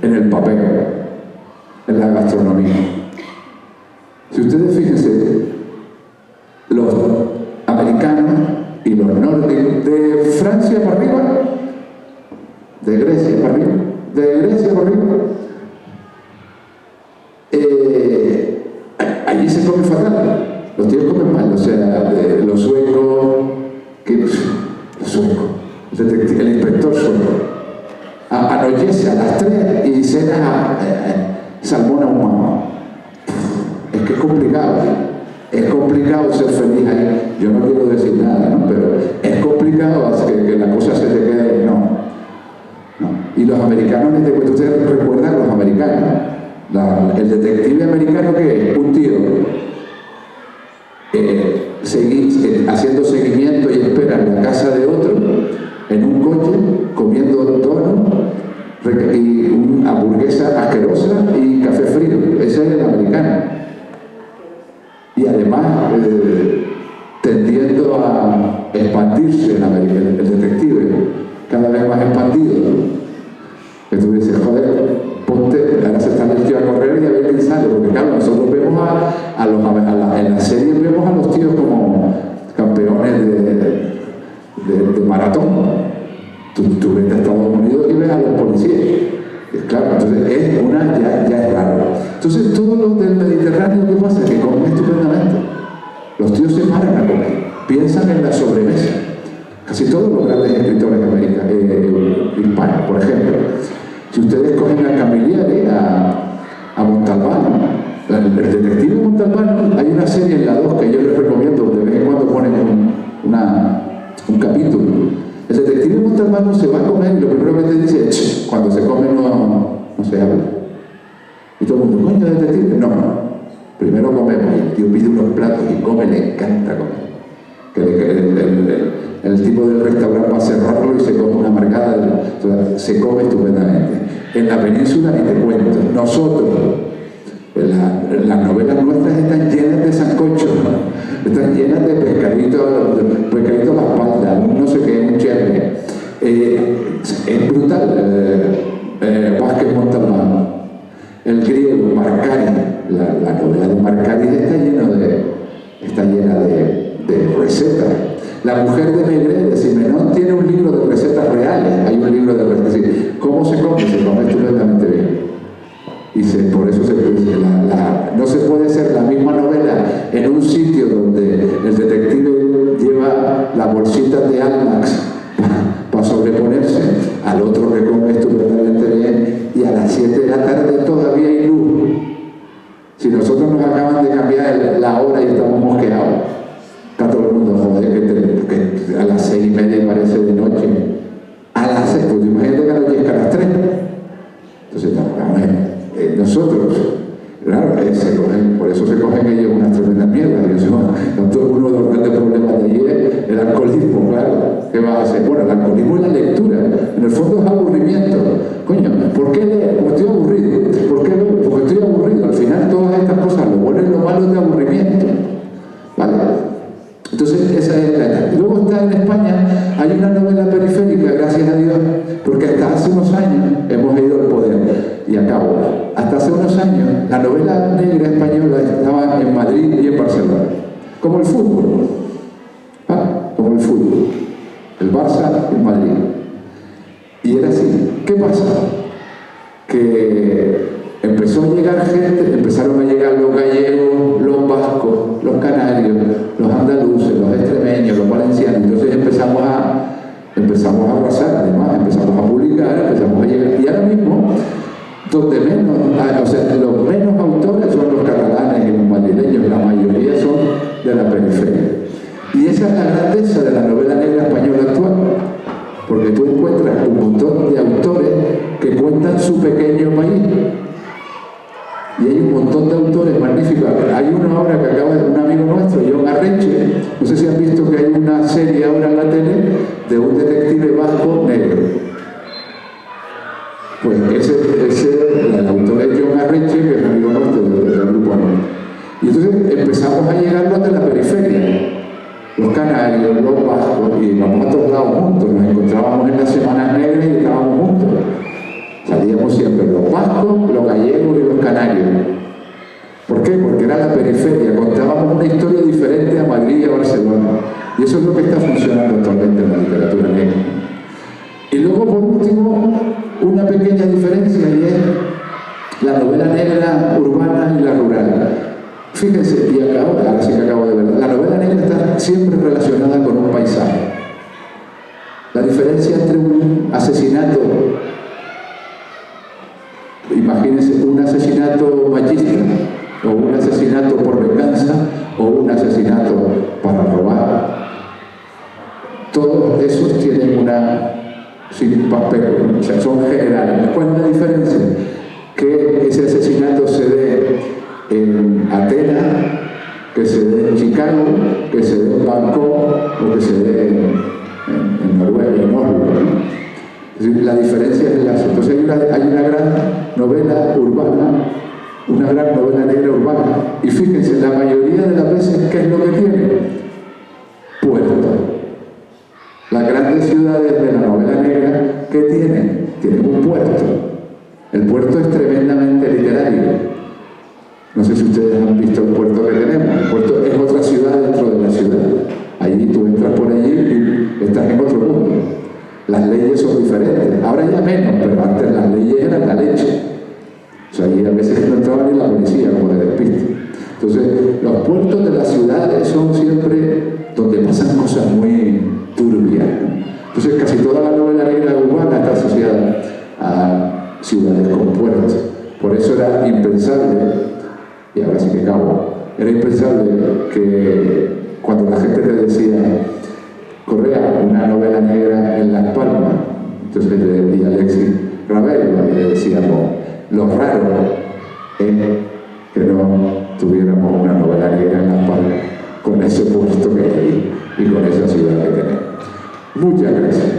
En el papel, en la gastronomía. Si ustedes fíjense, los americanos y los nórdicos, de Francia para arriba, de Grecia para arriba, allí se come fatal. Los tíos comen mal, o sea, los suecos, el inspector sueco, anochece a las 3 y cena salmón ahumado. Es que es complicado ser feliz ahí. Yo no quiero decir nada, ¿no? Pero es complicado que la cosa se te quede, no. Y los americanos, ustedes recuerdan los americanos, el detective americano que es un tío haciendo seguimiento y espera en la casa de otro, en un coche, comiendo donut y una hamburguesa asquerosa y café frío. Ese es el americano. Y además tendiendo a expandirse en América, el detective cada vez más expandido. Que tú dices, joder, ponte, ahora se está el tío a correr y a ver quién sale, porque claro, nosotros vemos en las series vemos a los tíos como campeones de maratón. Tú ves a Estados Unidos y ves a los policías. Claro, entonces ya es raro. Entonces todos los del Mediterráneo, ¿qué pasa? Que comen estupendamente. Los tíos se paran a comer, piensan en la sobremesa. Casi todos los grandes escritores hispanos, por ejemplo. Si ustedes cogen a Camilleri, a Montalbano, el detective Montalbano, hay una serie en la 2 que yo les recomiendo, de vez en cuando ponen un capítulo. El detective Montalbano se va a comer y lo primero que te dice, cuando se come no se habla. Y todo el mundo, coño, detective. No. Primero comemos y el tío pide unos platos y come, le encanta comer. El tipo del restaurante va a cerrarlo y se come una marcada, se come estupendamente. En la península ni te cuento. Nosotros, las novelas nuestras están llenas de sancocho, están llenas de pescadito a la espalda, no sé qué, un chévere. Es brutal. Vázquez Montalbán, el griego, Marcari, la novela de Marcari está llena de recetas. La mujer de Maigret, de Simenon, tiene un libro de recetas reales. Hay un libro de recetas. ¿Cómo se come? Se come estupendamente bien. Y por eso no se puede hacer la misma novela en un sitio donde el detective lleva las bolsitas de Almax para sobreponerse al otro que come estupendamente bien y a las 7 de la tarde todavía hay luz. Si nosotros nos acaban de cambiar la hora y estamos mosqueados, está todo el mundo, joder, que a las 6:30 parece de noche. A las 6, pues imagínate que anochezca a las 3. Entonces, nosotros, claro, por eso se cogen ellos unas tremendas mierdas. Uno de los grandes problemas de allí es el alcoholismo, claro. ¿Qué vas a hacer? Bueno, el alcoholismo es la lectura. En el fondo es aburrimiento. Coño, ¿por qué leer? Porque estoy aburrido. ¿Por qué no? Porque estoy aburrido. Al final todas estas cosas, lo bueno y lo malo es de aburrimiento. ¿Vale? Entonces, esa es la edad. Y luego está en España, hay una novela periférica, gracias a Dios, porque hasta hace unos años hemos ido al poder. Y acabo. Hasta hace unos años, la novela negra española estaba en Madrid y en Barcelona. Como el fútbol. Como el fútbol. El Barça en Madrid. Y era así. ¿Qué pasa? Que empezó a llegar gente, empezaron a llegar los gallegos, los vascos, los canarios, los andaluces, los extremeños, los valencianos. Entonces empezamos a arrasar, además, empezamos a publicar, empezamos a llegar. Y ahora mismo, donde menos, los menos autores son los catalanes y los madrileños, la mayoría son de la periferia. Y esa es la grandeza de la novela negra española actual, porque tú encuentras un montón de autores que cuentan su pequeño país. Y hay un montón de autores magníficos. Hay uno ahora que acaba de un amigo nuestro, Jon Arretxe. No sé si han visto que hay una serie ahora en la tele de un detective vasco negro. Pues el autor es Jon Arretxe, que es amigo nuestro del grupo Amor. Y entonces empezamos a llegar los de la periferia. Los canarios, los vascos, y vamos a todos lados juntos. Nos encontrábamos en las Semanas Negras y estábamos juntos. Salíamos siempre los vascos, los gallegos y los canarios. ¿Por qué? Porque era la periferia. Contábamos una historia diferente a Madrid y a Barcelona. Y eso es lo que está funcionando actualmente en la literatura negra. Y luego, por último, una pequeña diferencia, y es la novela negra urbana y la rural. Fíjense, y ahora sí que acabo de ver, la novela negra está siempre relacionada con un paisaje. La diferencia entre un asesinato, imagínense un asesinato machista, o un asesinato por venganza, o un asesinato para robar. Todos esos tienen sin papel, o sea, son generales. ¿Cuál es la diferencia? Que ese asesinato se dé en Atenas, que se dé en Chicago, que se dé en Bangkok, o que se dé en Noruega, en Oslo, ¿no? Es decir, la diferencia es el lazo. Entonces hay una gran novela urbana, una gran novela negra urbana. Y fíjense, la mayoría de las veces, ¿qué es lo que tiene? Puerto. Las grandes ciudades de la novela negra, ¿qué tienen? Tienen un puerto. El puerto es tremendamente literario. No sé si ustedes han visto el puerto que tenemos. El puerto es otra ciudad dentro de la ciudad. Allí tú entras por allí y estás en otro mundo. Las leyes son diferentes. Ahora ya menos, pero antes las leyes eran la leche. O sea, allí a veces no entraba ni la policía como de despiste. Entonces, los puertos de las ciudades son siempre donde pasan cosas muy turbias. Entonces, casi toda la novela negra urbana está asociada a ciudades con puertos. Por eso era impensable, y ahora sí que acabo, era impensable que cuando la gente te decía Correa, una novela negra en Las Palmas, entonces le decía Alexis Rabel, y le decíamos, lo raro es que no tuviéramos una novela negra en Las Palmas con ese puesto que hay y con esa ciudad que tenemos. Muchas gracias.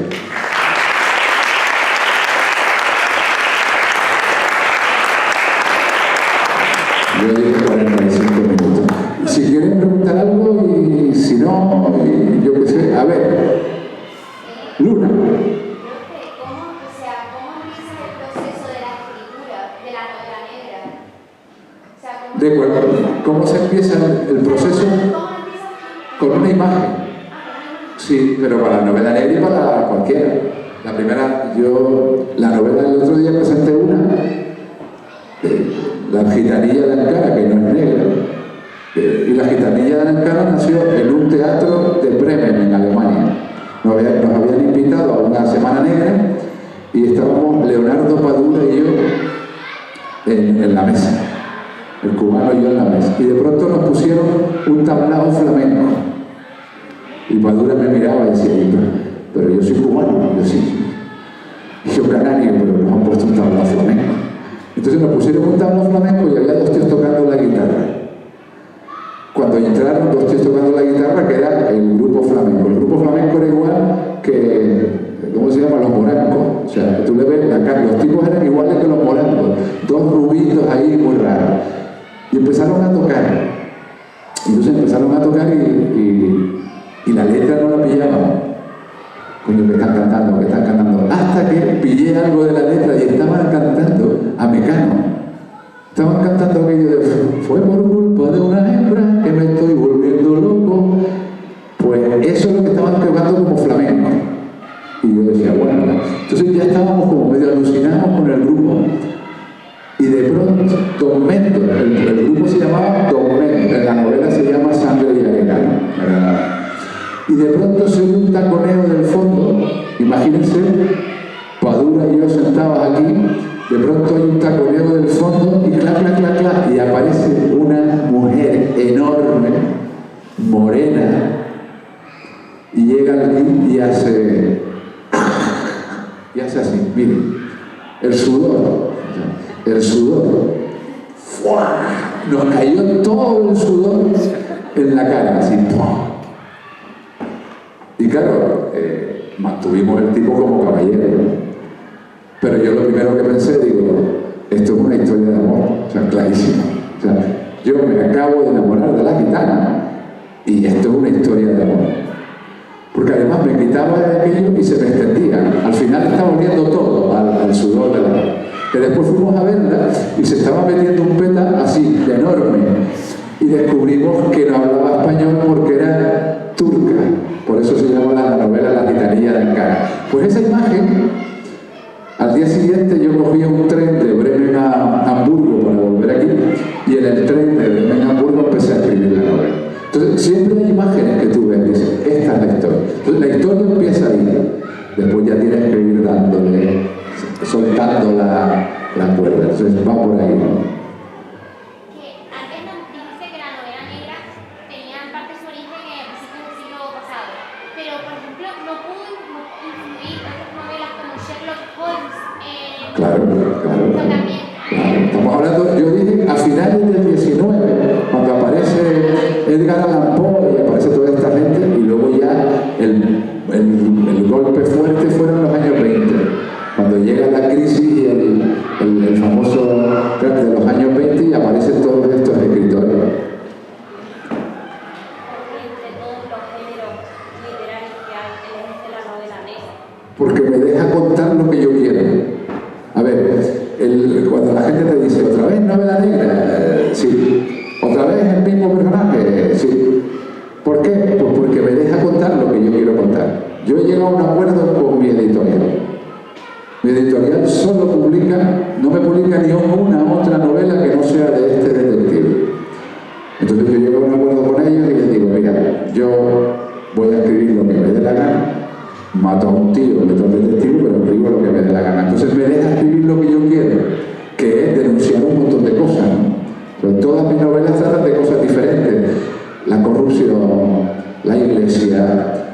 Yo dije 45 minutos. Si quieren preguntar algo y si no, yo qué sé, a ver. Luna. ¿Cómo empieza el proceso de la escritura de la novela negra? O sea, De acuerdo. ¿Cómo se empieza el proceso? Con una imagen. Sí, pero para la novela negra y para cualquiera. La primera, la novela del otro día presenté una, La Gitanilla de Ankara, que no es negra. Y La Gitanilla de Ankara nació en un teatro de Bremen, en Alemania. Nos habían invitado a una semana negra y estábamos Leonardo Padura y yo en la mesa. El cubano y yo en la mesa. Y de pronto nos pusieron un tablao flamenco. Y Padura me miraba y decía, pero yo soy cubano. Y yo sí. Y yo canario, pero nos han puesto un tablao flamenco. Entonces nos pusieron un tablao flamenco y había dos tíos tocando la guitarra. Cuando entraron dos tíos tocando la guitarra, que era el grupo flamenco. El grupo flamenco era igual que, ¿cómo se llama? Los morancos. O sea, tú le ves la cara, los tipos eran iguales que los morancos. Dos rubitos ahí muy raros. Y empezaron a tocar. Entonces empezaron a tocar y la letra no la pillaban. Coño, que están cantando, que están cantando. Hasta que pillé algo de la letra y estaban cantando a Mecano. Estaban cantando aquello de fue por culpa de una hembra que me estoy volviendo loco. Pues eso es lo que estaban tocando como flamenco. Y yo decía, bueno, entonces ya estábamos como medio alucinados con el grupo. Y de pronto, Don Mendo, el grupo se llamaba Don Mendo, en la novela se llama Sangre y Arena. Y de pronto se oye un taconeo del fondo. Imagínense, Padura y yo sentados aquí, de pronto hay un taconeo del fondo y clac, clac, clac, clac, y aparece una mujer enorme, morena, y llega aquí y hace así, miren, el sudor, ¡fua! Nos cayó todo el sudor en la cara, así, ¡pum! Y claro, mantuvimos el tipo como caballero. Pero yo lo primero que pensé, digo, esto es una historia de amor, o sea, clarísimo. O sea, yo me acabo de enamorar de la gitana y esto es una historia de amor. Porque además me quitaba de aquello y se me extendía. Al final estaba oliendo todo al sudor de la cara. Que después fuimos a verla y se estaba metiendo un peta así, enorme. Y descubrimos que no hablaba español porque era turca. Por eso se llama la novela La Gitanilla de Ankara. Pues esa imagen, al día siguiente yo cogía un tren de Bremen a Hamburgo para volver aquí y en el tren de Bremen a Hamburgo empecé a escribir la novela. Entonces siempre hay imágenes que tú ves y dices, esta es la historia. Entonces la historia empieza ahí. Después ya tienes que ir dándole, soltando la cuerda. Entonces va por ahí, ¿no? Antes nos dijiste que la novela negra tenía en parte su origen en el principio del siglo pasado, pero por ejemplo no pudo influir otras novelas como Sherlock Holmes. Claro. También. Estamos hablando, yo dije, a finales del 19, cuando aparece Edgar Allan Poe y aparece toda esta gente, y luego ya el golpe fuerte fueron los años 20. crisis y el famoso crack de los años 20 y aparecen todos estos escritores. Entre todos los géneros literarios que hay, elegiste la novela negra. Porque me deja contar lo que yo quiero. A ver, cuando la gente te dice, ¿otra vez novela negra? Sí. ¿Otra vez el mismo personaje? Sí. ¿Por qué? Pues porque me deja contar lo que yo quiero contar. Yo he llegado a un acuerdo con mi editorial. Mi editorial solo publica, no me publica ni una otra novela que no sea de este detective. Entonces yo llego a un acuerdo con ellos y les digo, mira, yo voy a escribir lo que me dé la gana, mato a un tío, meto al detective, pero escribo lo que me dé la gana. Entonces me deja escribir lo que yo quiero, que es denunciar un montón de cosas, ¿no? Pero todas mis novelas tratan de cosas diferentes. La corrupción, la iglesia,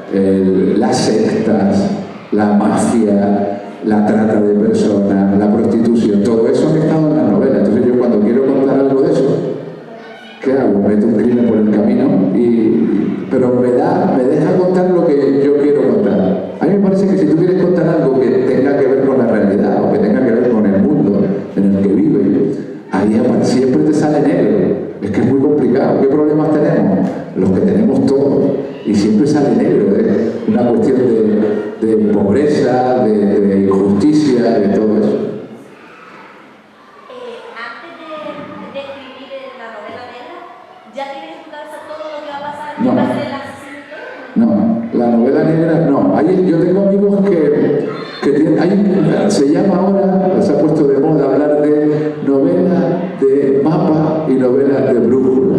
las sectas, la mafia, la trata de personas, la prostitución, todo eso ha estado en la novela. Entonces yo cuando quiero contar algo de eso, ¿qué hago? Meto un crimen por el camino, pero me deja contar lo que yo quiero contar. A mí me parece que si tú quieres contar algo que tenga que ver con la realidad o que tenga que ver con el mundo en el que vives, ahí siempre te sale negro. Es que es muy complicado. ¿Qué problemas tenemos? Los que tenemos todos. Y siempre sale negro. Es una cuestión de pobreza, de injusticia, de todo eso. Antes de escribir la novela negra, ¿ya tienes en tu cabeza todo lo que va a pasar? No. ¿Qué va a ser el asesino? No, la novela negra no. Yo tengo amigos que tienen, se llama ahora, se ha puesto de moda hablar de novela de mapa y novela de brújula.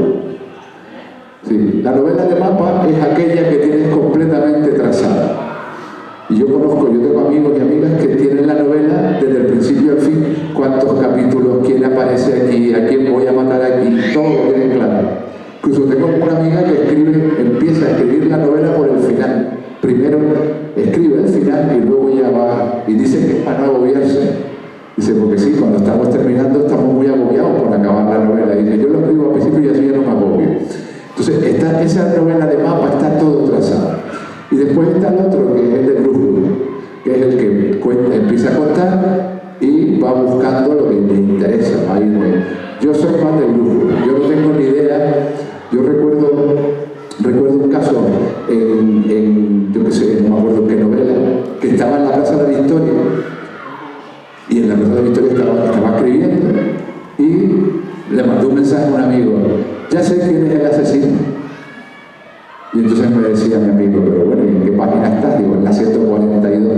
Sí, la novela de mapa es aquella que tienes completamente trazada. Y yo tengo amigos y amigas que tienen la novela desde el principio al fin, cuántos capítulos, quién aparece aquí, a quién voy a matar aquí, todo lo tienen claro. Incluso tengo una amiga que empieza a escribir la novela por el final. Primero escribe el final y luego ya va, y dice que es para no agobiarse. Dice, porque sí, cuando estamos terminando estamos muy agobiados por acabar la novela. Dice, yo lo escribo al principio y así ya no me agobio. Entonces, esa novela de mapa está todo trazado. Y después está el otro, que es el de brújula, que es el que empieza a contar y va buscando lo que le interesa. Yo soy más de brújula, yo no tengo ni idea. Yo recuerdo un caso yo qué sé, no me acuerdo qué novela, que estaba en la Plaza de Victoria, y en la Plaza de Victoria estaba escribiendo, y le mandó un mensaje a un amigo, ya sé quién es el asesino. Y entonces me decía mi amigo, pero bueno, ¿en qué página estás? Digo, en la 142.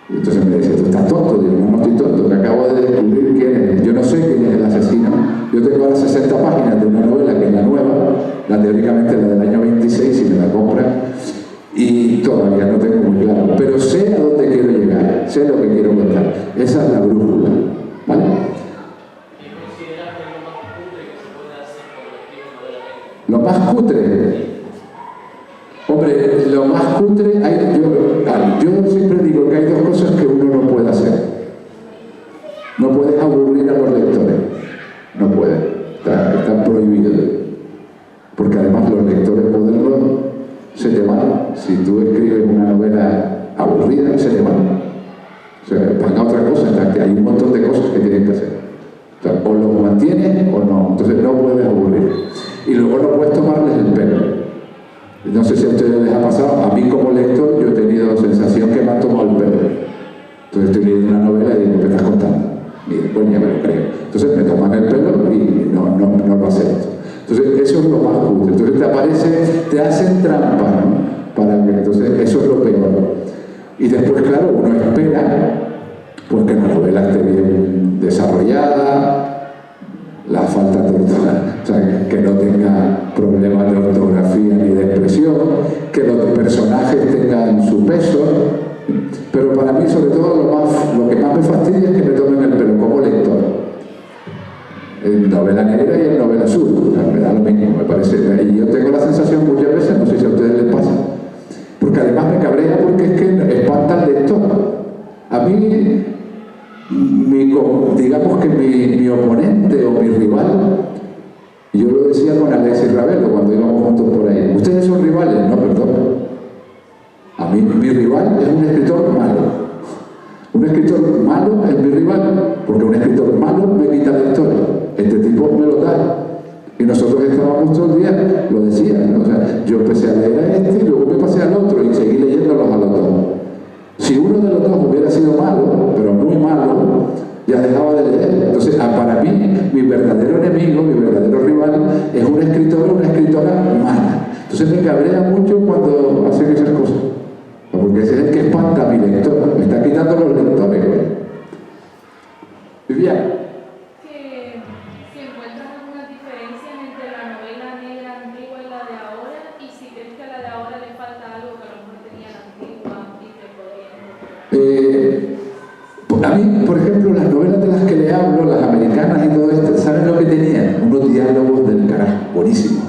Y entonces me decía, ¿tú estás tonto? Digo, no estoy tonto, que acabo de descubrir quién es. Yo no sé quién es el asesino. Yo tengo ahora 60 páginas de una novela que es la nueva, teóricamente la del año 26, si me la compran, y todavía no tengo muy claro. Pero sé a dónde quiero llegar, sé lo que quiero contar. Esa es la brújula, ¿vale? ¿Y consideras que es lo más cutre que se puede hacer cuando escribes novela negra? Lo más cutre. Hombre, lo más cutre, yo siempre digo que hay dos cosas que uno no puede hacer. No puedes aburrir a los lectores. No puedes. Está prohibido. Porque además los lectores modernos se te van. Si tú escribes una novela aburrida, se te van. O sea, van a otra cosa. Hay un montón de cosas que tienen que hacer. O sea, o los mantienes o no. Entonces no puedes aburrir. Y luego no puedes tomarles el pelo. No sé si a ustedes les ha pasado, a mí como lector yo he tenido sensación que me han tomado el pelo. Entonces estoy leyendo una novela y digo, ¿qué estás contando? Y después ya me lo creo. Entonces me toman el pelo y no lo acepto. Entonces eso es lo más cutre. Entonces te hacen trampa, ¿no? Entonces eso es lo peor. Y después, claro, uno espera pues que la novela esté bien desarrollada, la falta de ortografía, o sea, que no tenga problemas de ortografía ni de expresión, que los personajes tengan su peso, pero para mí sobre todo lo que más me fastidia es que me tomen el pelo como lector. En novela negra y en novela azul, o sea, me da lo mismo, me parece, y yo tengo la sensación muchas veces, no sé si a ustedes les pasa, porque además me cabrea porque es que espanta al lector. A mí, digamos que mi oponente o mi rival, yo lo decía con Alexis Ravelo cuando íbamos juntos por ahí, ustedes son rivales, no, perdón, a mí mi rival es un escritor malo, Un escritor malo es mi rival, porque un escritor malo me quita la historia. Este tipo me lo da. Y nosotros estábamos todo el día, lo decía, ¿no? O sea, yo empecé a leer a este y luego me pasé al otro y seguí leyéndolos a los dos. Si uno de los dos hubiera sido malo, pero muy malo, ya dejaba de leer. Entonces, para mí, mi verdadero enemigo, mi verdadero rival, es un escritor o una escritora mala. Entonces me cabrea mucho cuando hacen esas cosas. Porque ese es el que espanta a mi lector. Me está quitando los lectores. Vivian. Si encuentras algunas diferencias entre la novela negra antigua y la de ahora, y si crees que a la de ahora le falta algo que a lo mejor tenía la antigua y te podría... A mí, por ejemplo, las novelas de las que le hablo, las americanas y todo esto, ¿saben lo que tenían? Unos diálogos del carajo, buenísimos.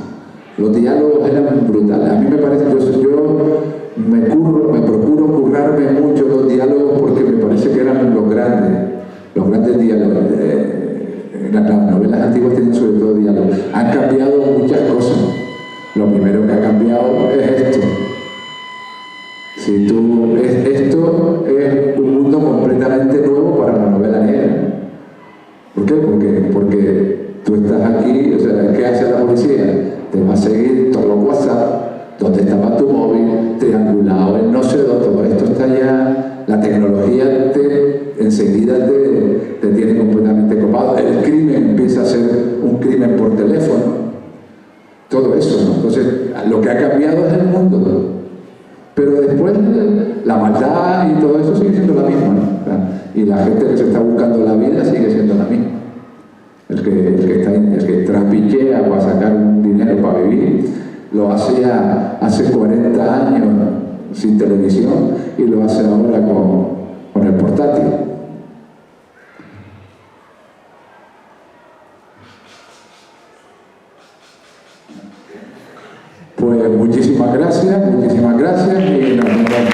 Los diálogos eran brutales. A mí me parece, yo me procuro currarme mucho los diálogos porque me parece que eran los grandes diálogos. Las novelas antiguas tienen sobre todo diálogos. Han cambiado muchas cosas. Lo primero que ha cambiado es esto. Esto es un mundo completamente nuevo para la novela negra. ¿Por qué? Porque tú estás aquí, o sea, ¿qué hace la policía? Te va a seguir todos los WhatsApp, dónde estaba tu móvil, triangulado, en no sé dónde, todo esto está ya, la tecnología enseguida te tiene completamente copado. El crimen empieza a ser un crimen por teléfono. Todo eso, ¿no? Entonces, lo que ha cambiado es el mundo. Pero después la maldad y todo eso sigue siendo la misma, ¿no? Y la gente que se está buscando la vida sigue siendo la misma. El que trapichea para sacar un dinero para vivir, lo hacía hace 40 años sin televisión y lo hace ahora con el portátil. Pues muchísimas gracias y nos vemos.